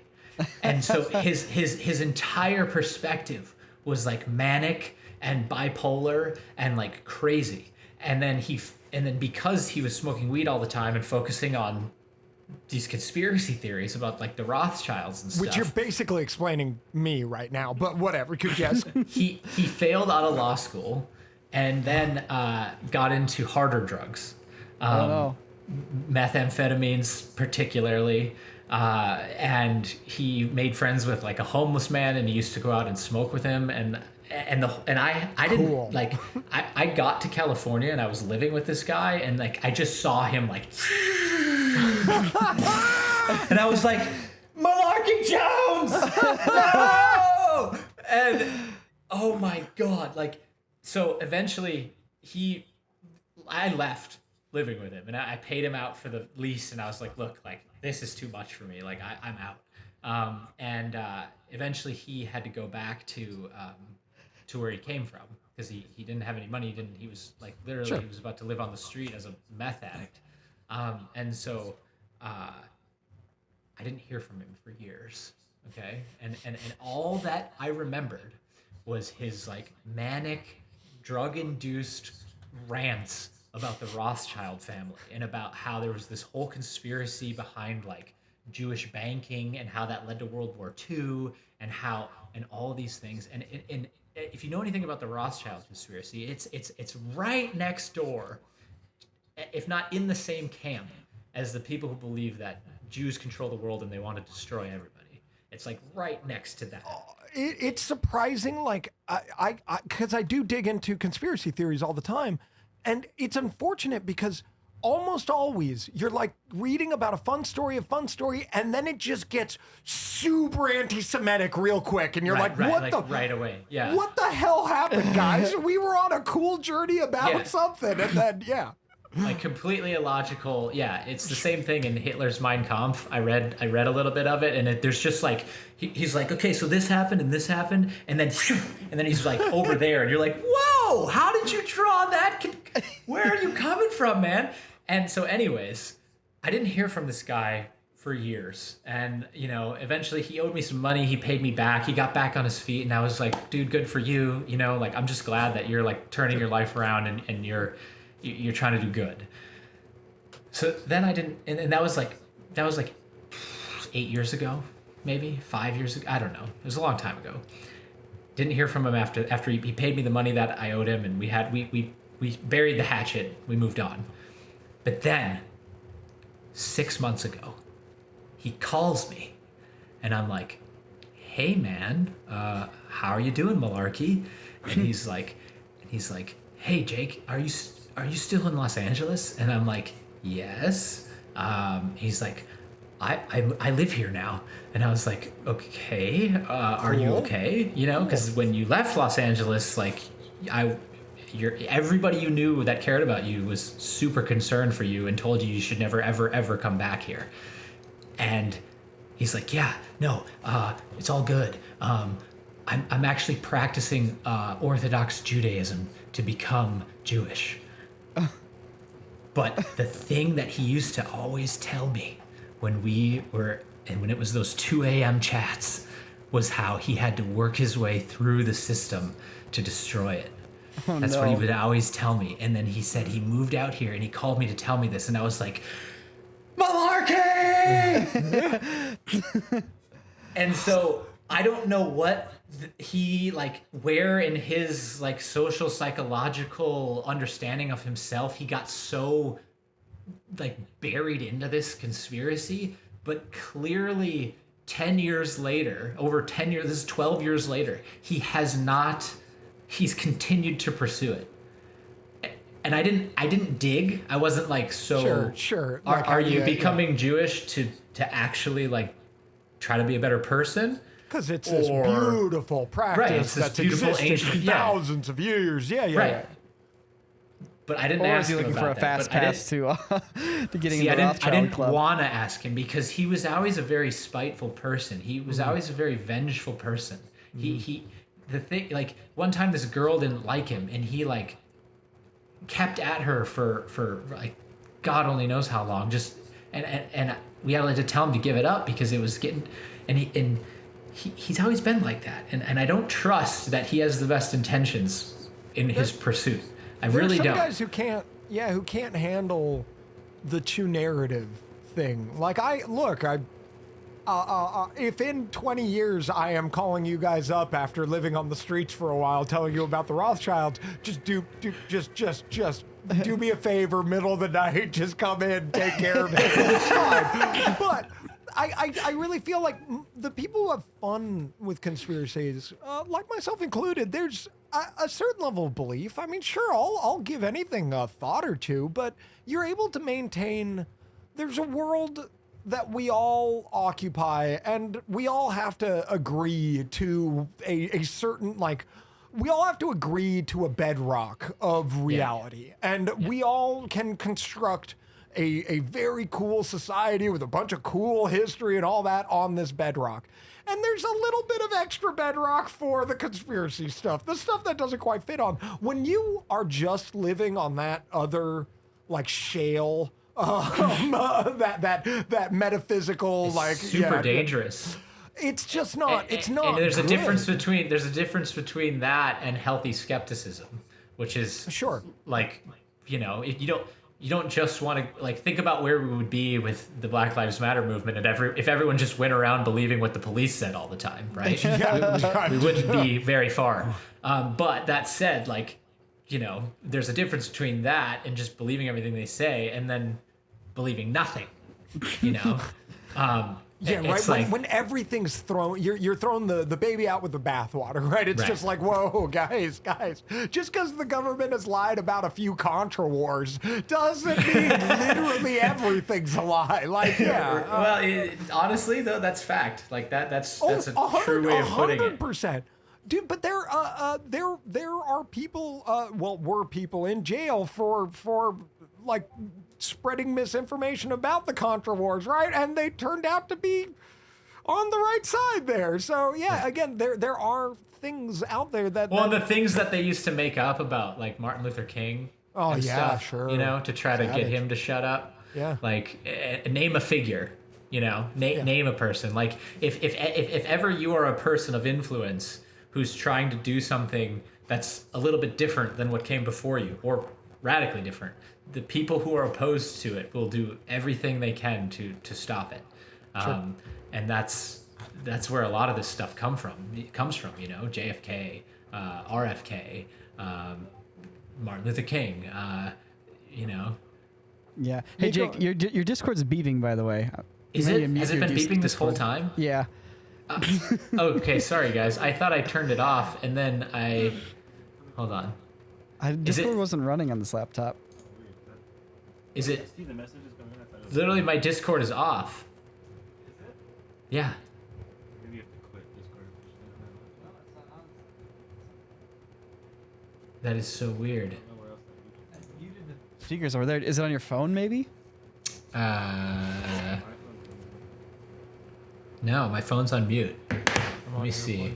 And so his entire perspective was like manic and bipolar and like crazy. And then because he was smoking weed all the time and focusing on these conspiracy theories about like the Rothschilds and stuff. Which you're basically explaining me right now, but whatever. Yes. He failed out of law school and then got into harder drugs. Methamphetamines particularly. And he made friends with like a homeless man, and he used to go out and smoke with him. And I didn't cool. like, I got to California and I was living with this guy, and like, I just saw him like, and I was like, Malarkey Jones! No! And oh my God. Like, so eventually I left living with him, and I paid him out for the lease, and I was like, look, like, this is too much for me. Like, I'm out. And eventually he had to go back to where he came from, because he didn't have any money. He was like, literally, he was about to live on the street as a meth addict. And so I didn't hear from him for years. Okay. And all that I remembered was his like manic, drug-induced rants about the Rothschild family, and about how there was this whole conspiracy behind like Jewish banking, and how that led to World War II, and all these things. And if you know anything about the Rothschild conspiracy, it's right next door, if not in the same camp as the people who believe that Jews control the world and they want to destroy everybody. It's like right next to that. It's surprising, like, because I do dig into conspiracy theories all the time, and it's unfortunate because almost always you're like reading about a fun story, and then it just gets super anti-Semitic real quick, and you're right away. Yeah. What the hell happened, guys? We were on a cool journey about something, and then like completely illogical. Yeah, it's the same thing in Hitler's Mein Kampf. I read a little bit of it, and there's just like he's like, okay, so this happened, and then he's like over there, and you're like, whoa, how did you draw that? Where are you coming from, man? And so, anyways, I didn't hear from this guy for years, and you know, eventually he owed me some money. He paid me back. He got back on his feet, and I was like, dude, good for you. You know, like, I'm just glad that you're like turning your life around, and you're trying to do good. So then I didn't, and that was like 8 years ago, maybe 5 years ago. I don't know. It was a long time ago. Didn't hear from him after he paid me the money that I owed him, and we buried the hatchet. We moved on. But then 6 months ago, he calls me, and I'm like, hey man, how are you doing, Malarkey? And he's like, hey Jake, are you still in Los Angeles? And I'm like, yes. He's like, I live here now. And I was like, okay, are you okay? You know, because when you left Los Angeles, like, everybody you knew that cared about you was super concerned for you and told you should never, ever, ever come back here. And he's like, yeah, no, it's all good. I'm actually practicing Orthodox Judaism to become Jewish. But the thing that he used to always tell me when it was those 2 a.m. chats was how he had to work his way through the system to destroy it. Oh, That's no. what he would always tell me. And then he said he moved out here and he called me to tell me this. And I was like, malarkey! And so I don't know what he, like, where in his, like, social psychological understanding of himself he got so, like, buried into this conspiracy. But clearly 10 years later, over 10 years, this is 12 years later, he's continued to pursue it. And I didn't dig. I wasn't like, so Sure. Are you becoming Jewish to actually, like, try to be a better person? Because it's this beautiful practice this that's beautiful existed ancient- for thousands of years. Yeah. But I didn't Or ask is he him looking about for a that. fast But I pass didn't- to getting See, into the I Rothschild didn't club? want to ask him because he was always a very spiteful person. He was always a very vengeful person. The thing, like, one time this girl didn't like him and he, like, kept at her for like God only knows how long. Just and we had to tell him to give it up because it was getting, and he's always been like that. And I don't trust that he has the best intentions in his pursuit. I really There's some don't. guys who can't handle the true narrative thing. Like if in 20 years I am calling you guys up after living on the streets for a while, telling you about the Rothschilds, just do me a favor, middle of the night, just come in, take care of it. It's fine. But I really feel like the people who have fun with conspiracies, like myself included, there's a certain level of belief. I mean, sure, I'll give anything a thought or two, but you're able to maintain. There's a world that we all occupy, and we all have to agree to a certain, like, we all have to agree to a bedrock of reality. And we all can construct a very cool society with a bunch of cool history and all that on this bedrock. And there's a little bit of extra bedrock for the conspiracy stuff, the stuff that doesn't quite fit on. When you are just living on that other, like, shale, that metaphysical, It's like, super dangerous. It's just not. It's not. And there's good. a difference between that and healthy skepticism, which is Sure. like, you know, if you don't just want to, like, think about where we would be with the Black Lives Matter movement and if everyone just went around believing what the police said all the time, right? we wouldn't be very far. But that said, like, you know, there's a difference between that and just believing everything they say and then believing nothing, you know? Yeah, right. It's like, When everything's thrown, you're throwing the baby out with the bathwater, right? It's Right. just like, whoa, guys, just because the government has lied about a few Contra wars doesn't mean literally everything's a lie. Like, honestly though, that's fact. Like that's a true way of putting it. 100%. Dude, but there are people, were people in jail for like spreading misinformation about the Contra Wars, right? And they turned out to be on the right side there. So again, there are things out there that. Well, the things that they used to make up about, like Martin Luther King. Oh, and yeah, stuff, sure. You know, to try to get him to shut up. Yeah. Like, name a figure. You know, name a person. Like, if ever you are a person of influence who's trying to do something that's a little bit different than what came before you, or radically different, the people who are opposed to it will do everything they can to stop it. And that's where a lot of this stuff comes from. You know, JFK, RFK, Martin Luther King. You know. Yeah. Hey, Jake, your Discord's beeping, by the way. Has it been beeping this whole time? Yeah. Okay, sorry guys. I thought I turned it off, and then hold on. Discord wasn't running on this laptop. Is it? Literally, my Discord is off. Yeah. Maybe you have to quit Discord. That is so weird. Speakers over there. Is it on your phone, maybe? No, my phone's on mute. Let me see.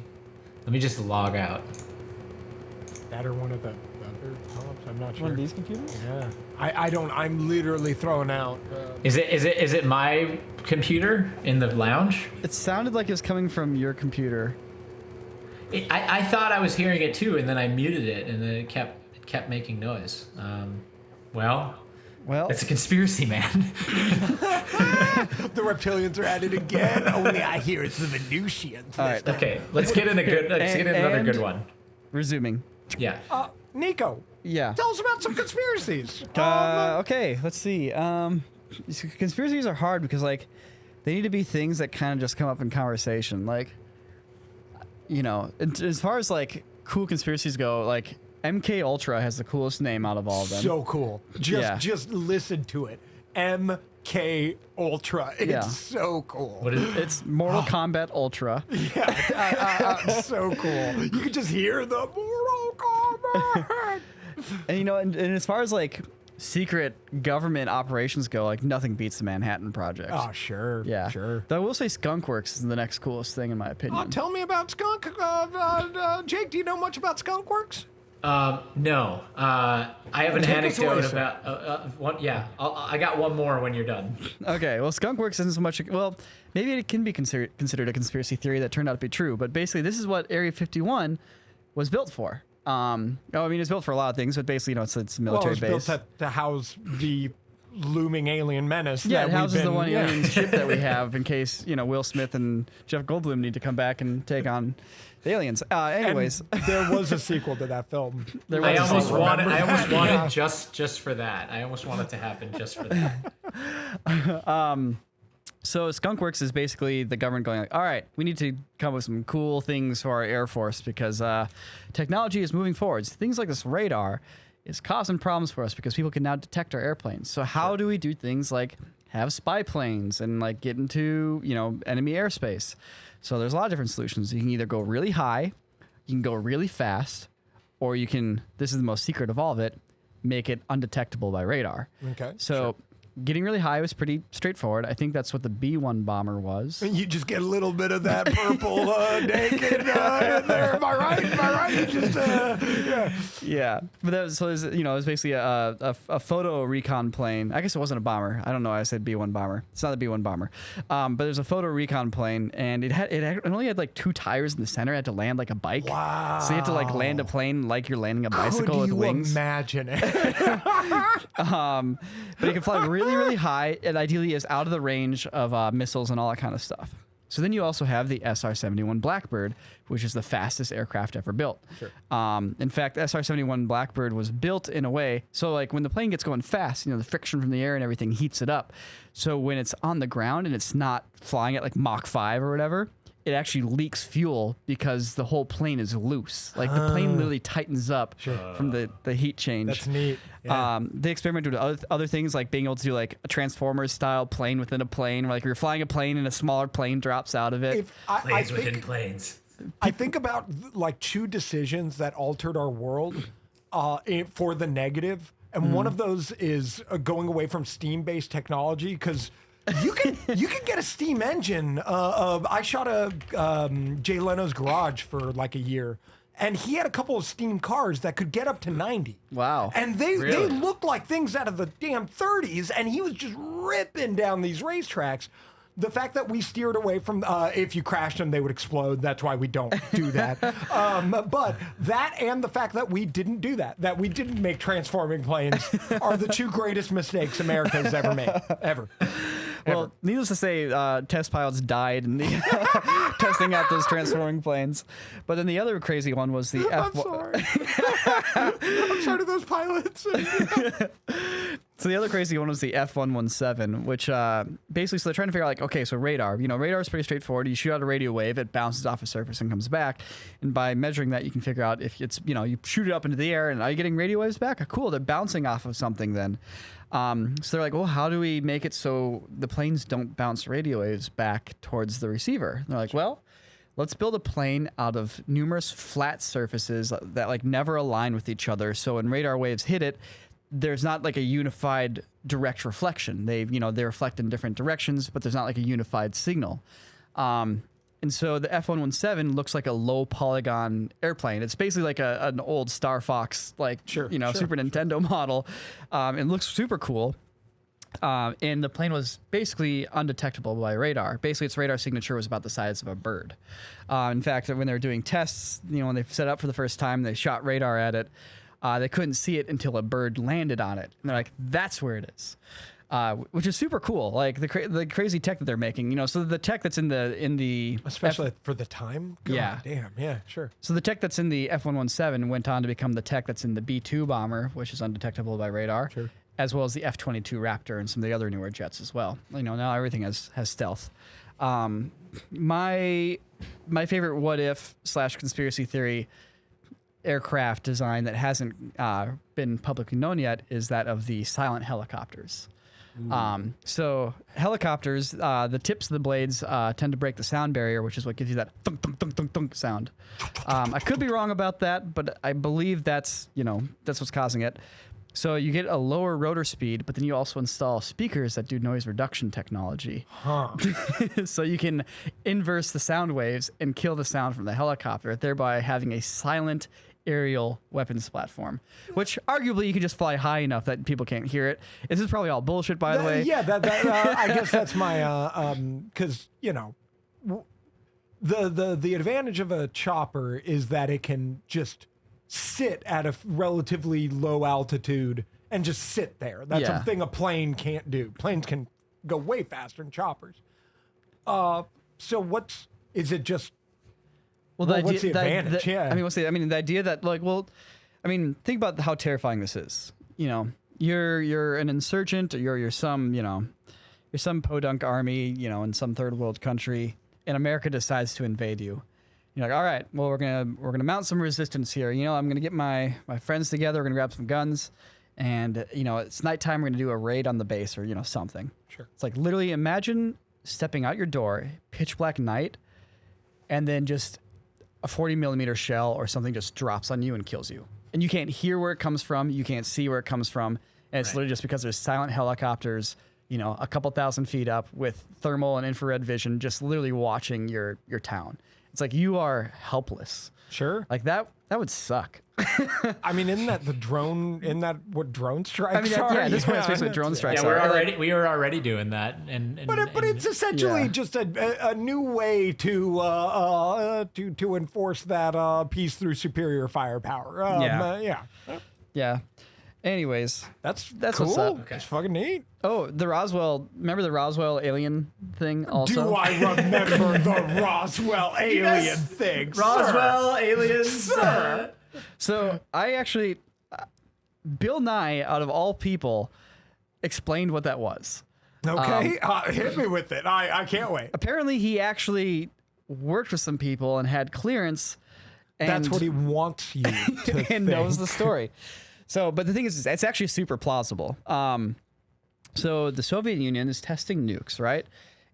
Let me just log out. That or one of the other pop-ups? I'm not sure. One of these computers? Yeah. I'm literally thrown out. Is it my computer in the lounge? It sounded like it was coming from your computer. I thought I was hearing it too, and then I muted it, and then it kept making noise. Well, it's a conspiracy, man. The reptilians are at it again. Only I hear it's the Venusians. All right. Okay, let's get in another good one. Resuming. Yeah. Niko. Yeah. Tell us about some conspiracies. Okay, let's see. Conspiracies are hard because like they need to be things that kind of just come up in conversation. Like, you know, as far as like cool conspiracies go, like MK Ultra has the coolest name out of all of them. So cool. Just listen to it. MK Ultra. It's so cool. What is it? It's Mortal Kombat Ultra. So cool. You can just hear the Mortal Kombat. And you know, and as far as like secret government operations go, like nothing beats the Manhattan Project. Oh, sure. Yeah, sure. Though I will say Skunkworks is the next coolest thing in my opinion. Tell me about Skunk. Jake, do you know much about Skunkworks? No. I have an Take us away, anecdote sir. about one. Yeah, I got one more when you're done. Okay, well, Skunkworks isn't so much. Well, maybe it can be considered a conspiracy theory that turned out to be true. But basically, this is what Area 51 was built for. I mean, it's built for a lot of things, but basically, you know, it's a military base. Well, it's built to house the looming alien menace. Yeah, that it houses we've been, the one alien ship that we have in case, you know, Will Smith and Jeff Goldblum need to come back and take on the aliens. Anyways, And there was a sequel to that film. I almost wanted Yeah. just for that. I almost want it to happen just for that. So Skunkworks is basically the government going like, all right, we need to come up with some cool things for our Air Force because technology is moving forwards. Things like this radar is causing problems for us because people can now detect our airplanes. So how do we do things like have spy planes and like get into, you know, enemy airspace? So there's a lot of different solutions. You can either go really high, you can go really fast, or you can, this is the most secret of all of it, make it undetectable by radar. Okay. So getting really high was pretty straightforward. I think that's what the B-1 bomber was. You just get a little bit of that purple naked in there. Am I right? You just, yeah. Yeah, but that was, so it was, you know, it was basically a photo recon plane. I guess it wasn't a bomber. I don't know why I said B-1 bomber. It's not a B-1 bomber. But there's a photo recon plane, and it only had like 2 tires in the center. It had to land like a bike. Wow. So you had to like land a plane like you're landing a bicycle with wings. Imagine it? But you can fly really, really high. It ideally is out of the range of missiles and all that kind of stuff. So then you also have the SR-71 Blackbird, which is the fastest aircraft ever built. Sure. In fact, the SR-71 Blackbird was built in a way, so like when the plane gets going fast, you know, the friction from the air and everything heats it up. So when it's on the ground and it's not flying at like Mach 5 or whatever, it actually leaks fuel because the whole plane is loose. Like the plane literally tightens up from the heat change. That's neat. Yeah. They experimented with other things like being able to do like a Transformers style plane within a plane, where like you're flying a plane and a smaller plane drops out of it. If I Planes think, within planes. I think about like 2 decisions that altered our world for the negative. And one of those is going away from steam-based technology because you can get a steam engine. I shot Jay Leno's garage for like a year, and he had a couple of steam cars that could get up to 90. Wow. And they Really? looked like things out of the damn 30s, and he was just ripping down these racetracks. The fact that we steered away from, if you crashed them, they would explode. That's why we don't do that. But that and the fact that we didn't do that we didn't make transforming planes are the 2 greatest mistakes America has ever made. Ever. Well, needless to say, test pilots died in the testing out those transforming planes. But then the other crazy one was the I'm sorry. I'm sorry to those pilots. So the other crazy one was the F-117, which basically, so they're trying to figure out, like, okay, so radar. You know, radar is pretty straightforward. You shoot out a radio wave, it bounces off a surface and comes back. And by measuring that, you can figure out if it's, you know, you shoot it up into the air and are you getting radio waves back? Cool, they're bouncing off of something then. So they're like, well, how do we make it so the planes don't bounce radio waves back towards the receiver? And they're like, well, let's build a plane out of numerous flat surfaces that like never align with each other. So when radar waves hit it, there's not like a unified direct reflection. They reflect in different directions, but there's not like a unified signal. And so the F-117 looks like a low polygon airplane. It's basically like an old Star Fox, like, Super Nintendo model. It looks super cool. And the plane was basically undetectable by radar. Basically, its radar signature was about the size of a bird. In fact, when they were doing tests, when they set up for the first time, they shot radar at it. They couldn't see it until a bird landed on it. And they're like, that's where it is. Which is super cool. Like the crazy tech that they're making, so the tech that's in the especially for the time. God, yeah, damn, yeah, sure. So the tech that's in the F-117 went on to become the tech that's in the B-2 bomber, which is undetectable by radar, sure, as well as the F-22 Raptor and some of the other newer jets as well. Now everything has stealth. My favorite what if / conspiracy theory aircraft design that hasn't been publicly known yet is that of the silent helicopters. So helicopters, the tips of the blades tend to break the sound barrier, which is what gives you that thunk, thunk, thunk, thunk, thunk sound. I could be wrong about that, but I believe that's what's causing it. So you get a lower rotor speed, but then you also install speakers that do noise reduction technology. So you can inverse the sound waves and kill the sound from the helicopter, thereby having a silent aerial weapons platform, which arguably you could just fly high enough that people can't hear it. This is probably all bullshit, by the way. Yeah, I guess that's my because the advantage of a chopper is that it can just sit at a relatively low altitude and just sit there. That's a thing a plane can't do. Planes can go way faster than choppers. So is it just? Well, what's the advantage? The idea that think about how terrifying this is. You're an insurgent, or you're some podunk army, in some third world country, and America decides to invade you. You're like, all right, well, we're gonna mount some resistance here. I'm gonna get my friends together. We're gonna grab some guns, and it's nighttime. We're gonna do a raid on the base or something. Sure. It's like literally imagine stepping out your door, pitch black night, and then just a 40 millimeter shell or something just drops on you and kills you. And you can't hear where it comes from. You can't see where it comes from. And it's literally just because there's silent helicopters, a couple thousand feet up with thermal and infrared vision, just literally watching your town. It's like you are helpless. Sure. Like that would suck. Isn't that what drone strikes are? This point is basically what drone strikes are. We were already doing that, but it's essentially just a new way to enforce that peace through superior firepower. Yeah. Anyways, that's cool. What's up. Okay. It's fucking neat. Oh, remember the Roswell alien thing also? Do I remember the Roswell alien thing? Roswell aliens, sir. So I actually, Bill Nye, out of all people, explained what that was. Okay, hit me with it. I can't wait. Apparently, he actually worked with some people and had clearance. And that's what he wants you to and knows the story. So, but the thing is, it's actually super plausible. So the Soviet Union is testing nukes, right?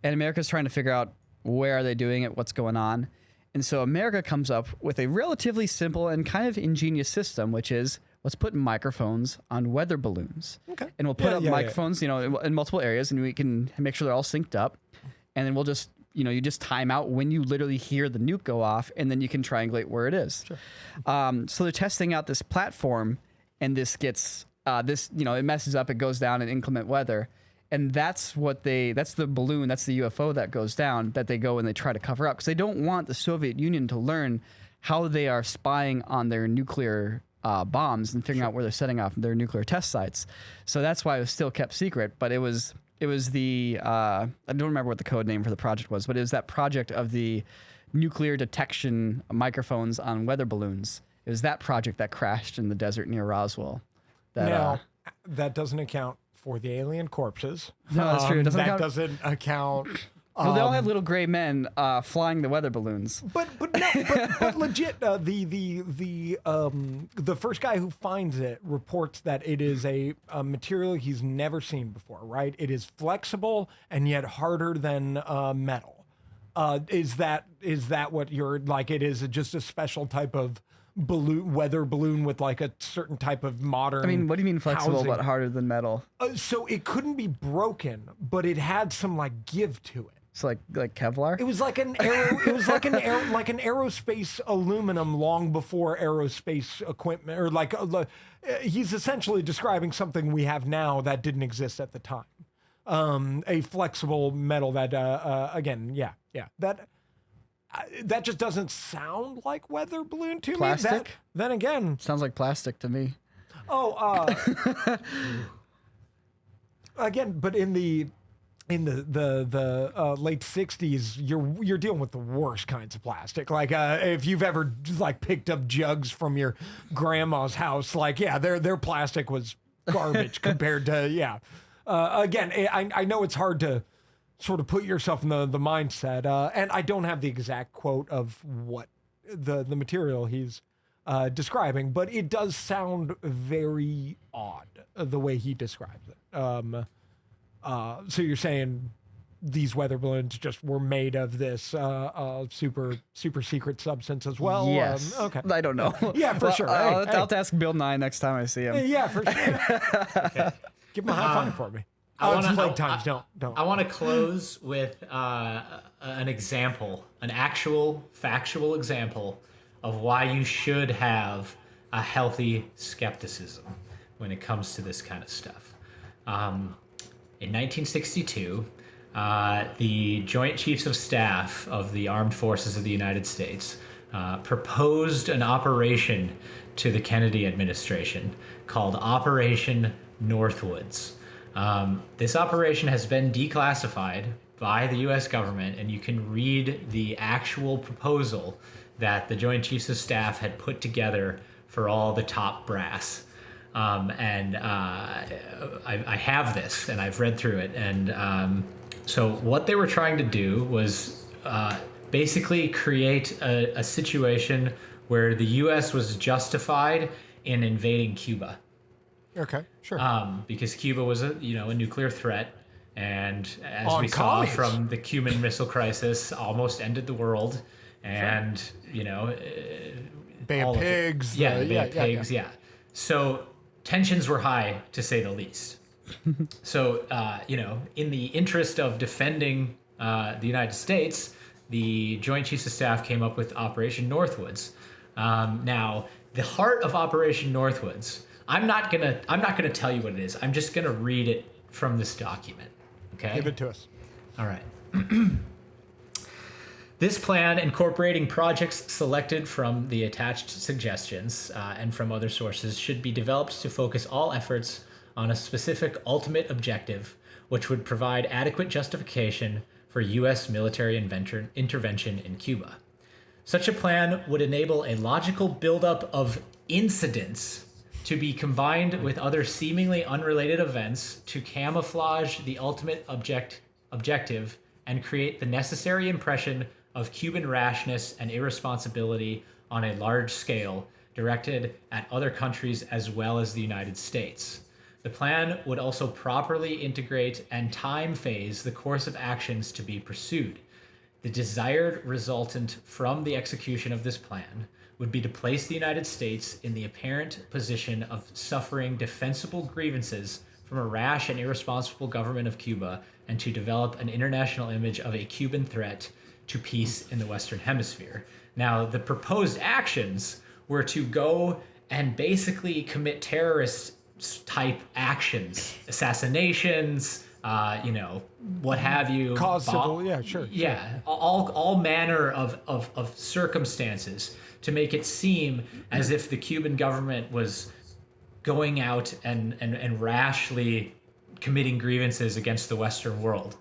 And America's trying to figure out where are they doing it, what's going on. And so America comes up with a relatively simple and kind of ingenious system, which is let's put microphones on weather balloons. Okay. And we'll put up microphones, in multiple areas, and we can make sure they're all synced up. And then we'll just, you just time out when you literally hear the nuke go off, and then you can triangulate where it is. Sure. So they're testing out this platform, and this gets, it messes up, it goes down in inclement weather. And that's the balloon, that's the UFO that goes down, that they go and they try to cover up. Because they don't want the Soviet Union to learn how they are spying on their nuclear bombs and figuring out where they're setting off their nuclear test sites. So that's why it was still kept secret. But it was the, I don't remember what the code name for the project was, but it was that project of the nuclear detection microphones on weather balloons. It was that project that crashed in the desert near Roswell. That doesn't account for the alien corpses. No, that's true. Doesn't account. Well, they all have little gray men flying the weather balloons. But legit, the first guy who finds it reports that it is a material he's never seen before. Right? It is flexible and yet harder than metal. Is that what you're like? It is just a special type of weather balloon with like a certain type of modern. What do you mean flexible housing. but harder than metal? So it couldn't be broken, but it had some like give to it. It's like Kevlar. It was like an aerospace aluminum long before aerospace equipment, or he's essentially describing something we have now that didn't exist at the time. a flexible metal that again, that just doesn't sound like weather balloon to Plastic? me. Then again, Sounds like plastic to me. Again, but in the late 60s, you're dealing with the worst kinds of plastic. Like if you've ever like picked up jugs from your grandma's house, like their plastic was garbage compared to again, I know it's hard to sort of put yourself in the mindset, and I don't have the exact quote of what the material he's describing, but it does sound very odd the way he describes it. So you're saying these weather balloons just were made of this super secret substance as well? Yes. Okay. I don't know. Yeah, for sure. I'll Hey. have to ask Bill Nye next time I see him. Yeah, for sure. Give him a high five for me. Plague times don't. I want to close with an example, an actual factual example of why you should have a healthy skepticism when it comes to this kind of stuff. In 1962, the Joint Chiefs of Staff of the Armed Forces of the United States proposed an operation to the Kennedy administration called Operation Northwoods. This operation has been declassified by the U.S. government, and you can read the actual proposal that the Joint Chiefs of Staff had put together for all the top brass. I have this, and I've read through it. And so what they were trying to do was basically create a situation where the U.S. was justified in invading Cuba. Okay, sure. Because Cuba was a nuclear threat, and as On we saw commies. from the Cuban Missile Crisis, almost ended the world. And Bay of Pigs. The Bay of Pigs. So tensions were high, to say the least. So in the interest of defending the United States, the Joint Chiefs of Staff came up with Operation Northwoods. Now, the heart of Operation Northwoods. I'm not gonna tell you what it is. I'm just gonna read it from this document. Okay. Give it to us. All right. This plan, incorporating projects selected from the attached suggestions and from other sources, should be developed to focus all efforts on a specific ultimate objective, which would provide adequate justification for U.S. military intervention in Cuba. Such a plan would enable a logical buildup of incidents to be combined with other seemingly unrelated events to camouflage the ultimate objective and create the necessary impression of Cuban rashness and irresponsibility on a large scale, directed at other countries as well as the United States. The plan would also properly integrate and time phase the course of actions to be pursued. The desired resultant from the execution of this plan would be to place the United States in the apparent position of suffering defensible grievances from a rash and irresponsible government of Cuba, and to develop an international image of a Cuban threat to peace in the Western Hemisphere. Now, the proposed actions were to go and basically commit terrorist type actions, assassinations, what have you. Cause civil, sure. All manner of circumstances to make it seem as if the Cuban government was going out and rashly committing grievances against the Western world,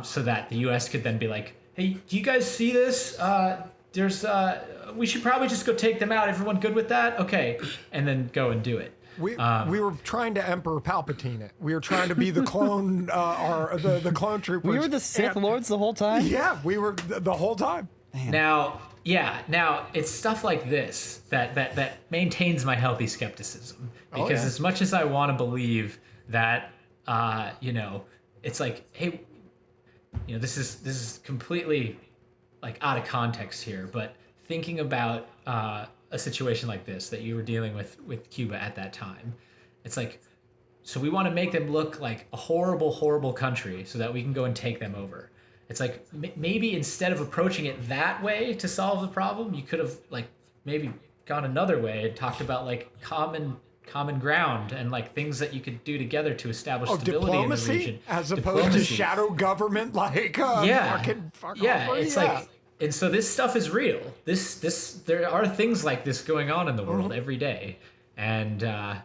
so that the U.S. could then be like, hey, do you guys see this? We should probably just go take them out. Everyone good with that? Okay. And then go and do it. We were trying to Emperor Palpatine it. We were trying to be the clone, the clone troopers. We were the Sith Lords the whole time? Yeah, we were the whole time. Man. Now it's stuff like this that maintains my healthy skepticism. Because as much as I want to believe that, it's like, hey, this is completely like out of context here, but thinking about a situation like this that you were dealing with Cuba at that time, it's like, so we want to make them look like a horrible country so that we can go and take them over. It's like, maybe instead of approaching it that way to solve the problem, you could have like maybe gone another way and talked about like common common ground and like things that you could do together to establish stability diplomacy in the region. as opposed to shadow government, like fuck yeah, off. it's like, and so this stuff is real. There are things like this going on in the world every day, and I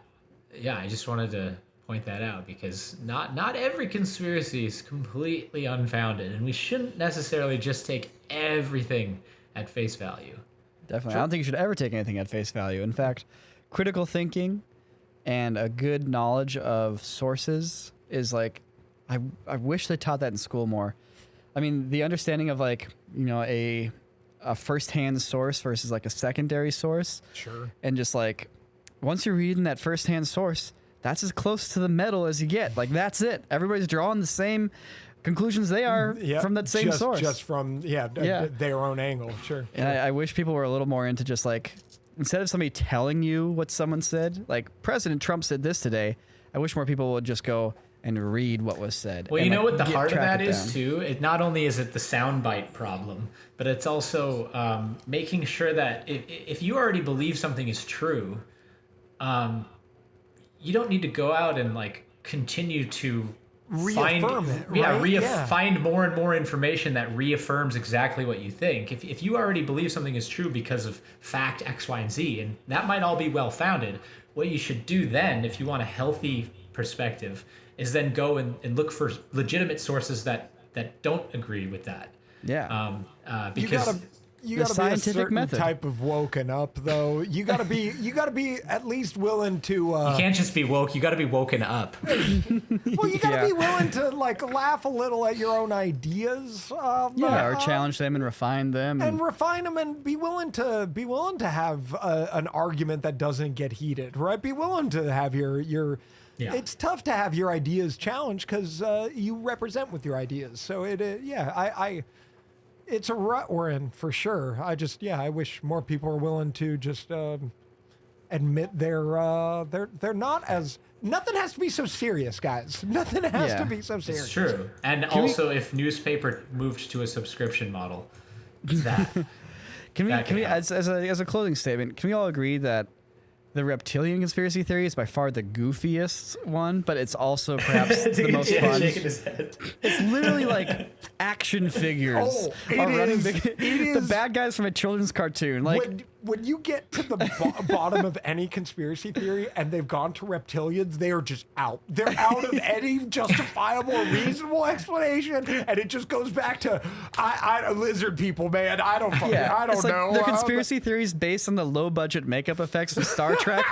just wanted to point that out because not every conspiracy is completely unfounded, and we shouldn't necessarily just take everything at face value. Definitely. I don't think you should ever take anything at face value. In fact, critical thinking and a good knowledge of sources is like, I wish they taught that in school more. I mean, the understanding of like, a first-hand source versus like a secondary source. Sure. And just like, once you're reading that first-hand source, that's as close to the metal as you get. Like, that's it. Everybody's drawing the same conclusions they are from that same source. Just from, their own angle. Sure. And I wish people were a little more into just like, instead of somebody telling you what someone said, like President Trump said this today, I wish more people would just go and read what was said. Well, you know what the heart of that is too? It not only is it the soundbite problem, but it's also making sure that if you already believe something is true, you don't need to go out and like continue to reaffirm it, right? Find more and more information that reaffirms exactly what you think. If you already believe something is true because of fact X, Y, and Z, and that might all be well founded, what you should do then, if you want a healthy perspective, is then go and look for legitimate sources that don't agree with that. Yeah. Because you gotta be a certain type of woken up, though. You gotta be at least willing to. You can't just be woke. You gotta be woken up. Well, you gotta be willing to like laugh a little at your own ideas. Or challenge them and refine them. And refine them, and be willing to have an argument that doesn't get heated, right? Be willing to have your. Yeah. It's tough to have your ideas challenged because you represent with your ideas. So it's a rut we're in for sure. I wish more people are willing to just admit they're not as. Nothing has to be so serious, guys. Nothing has to be so serious. It's true. And if newspaper moved to a subscription model, can we as a closing statement, can we all agree that the reptilian conspiracy theory is by far the goofiest one, but it's also perhaps the most fun. It's literally like action figures the bad guys from a children's cartoon. Like when you get to the bottom of any conspiracy theory and they've gone to reptilians, they are just out. They're out of any justifiable or reasonable explanation, and it just goes back to lizard people, man. I don't know. The conspiracy theories based on the low budget makeup effects of Star Trek,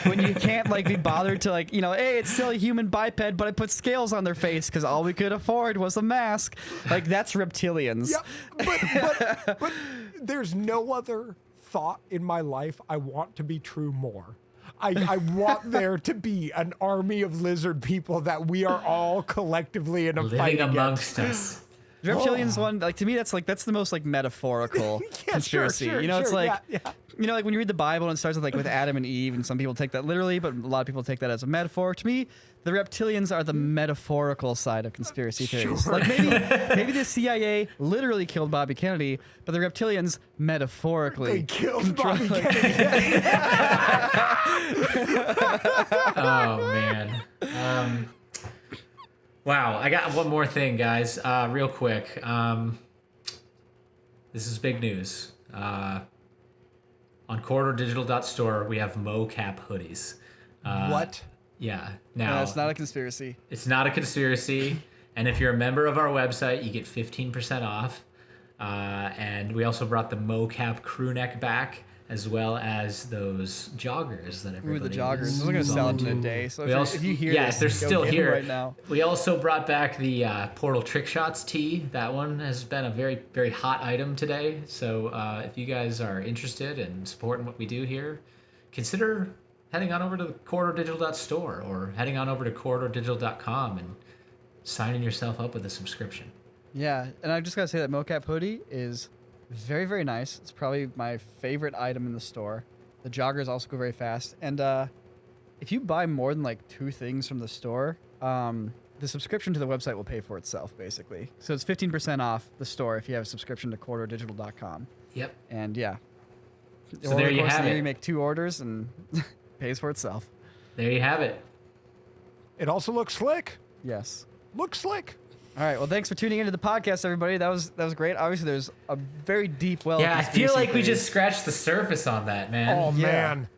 when you can't like be bothered to like, hey, it's still a human biped, but I put scales on their face because all we could afford was a mask. Like, that's reptilians. Yeah, but there's no other thought in my life I want to be true more. I want there to be an army of lizard people that we are all collectively in a fight living amongst us. The reptilians one, like, to me, that's the most like metaphorical conspiracy. Sure, it's like, like when you read the Bible and it starts with Adam and Eve, and some people take that literally, but a lot of people take that as a metaphor. To me, the reptilians are the metaphorical side of conspiracy theories. Like maybe the CIA literally killed Bobby Kennedy, but the reptilians metaphorically killed Bobby Kennedy. Oh man. Wow, I got one more thing, guys. Real quick. This is big news. On corridordigital.store, we have mocap hoodies. What? Yeah. Now, it's not a conspiracy. It's not a conspiracy. And if you're a member of our website, you get 15% off. And we also brought the mocap crew neck back, as well as those joggers that everybody. The joggers. Those are going to sell in a day. So if you hear this, they're still here right now. We also brought back the Portal Trick Shots tee. That one has been a very, very hot item today. So if you guys are interested in supporting what we do here, consider heading on over to the corridordigital.store or heading on over to corridordigital.com and signing yourself up with a subscription. Yeah, and I just got to say that mocap hoodie is very, very nice. It's probably my favorite item in the store. The joggers also go very fast. And if you buy more than like 2 things from the store, the subscription to the website will pay for itself, basically. So it's 15% off the store if you have a subscription to corridordigital.com. Yep. And yeah. So there you have it. You make 2 orders and pays for itself. There you have it. It also looks slick. Yes. Looks slick. All right. Well, thanks for tuning into the podcast, everybody. That was great. Obviously, there's a very deep well. Yeah, of I feel like we conspiracy just scratched the surface on that, man. Oh, Yeah. man.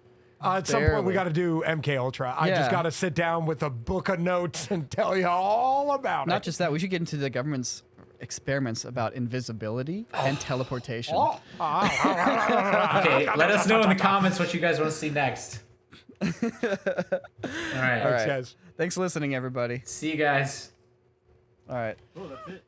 At some point, we Barely. got to do MK Ultra. I just Yeah. got to sit down with a book of notes and tell you all about Not it. just that, we should get into the government's experiments about invisibility and teleportation. Oh. Okay, let us know in the comments what you guys want to see next. All right. All right. guys. Thanks for listening, everybody. See you guys. All right. Oh, that's it.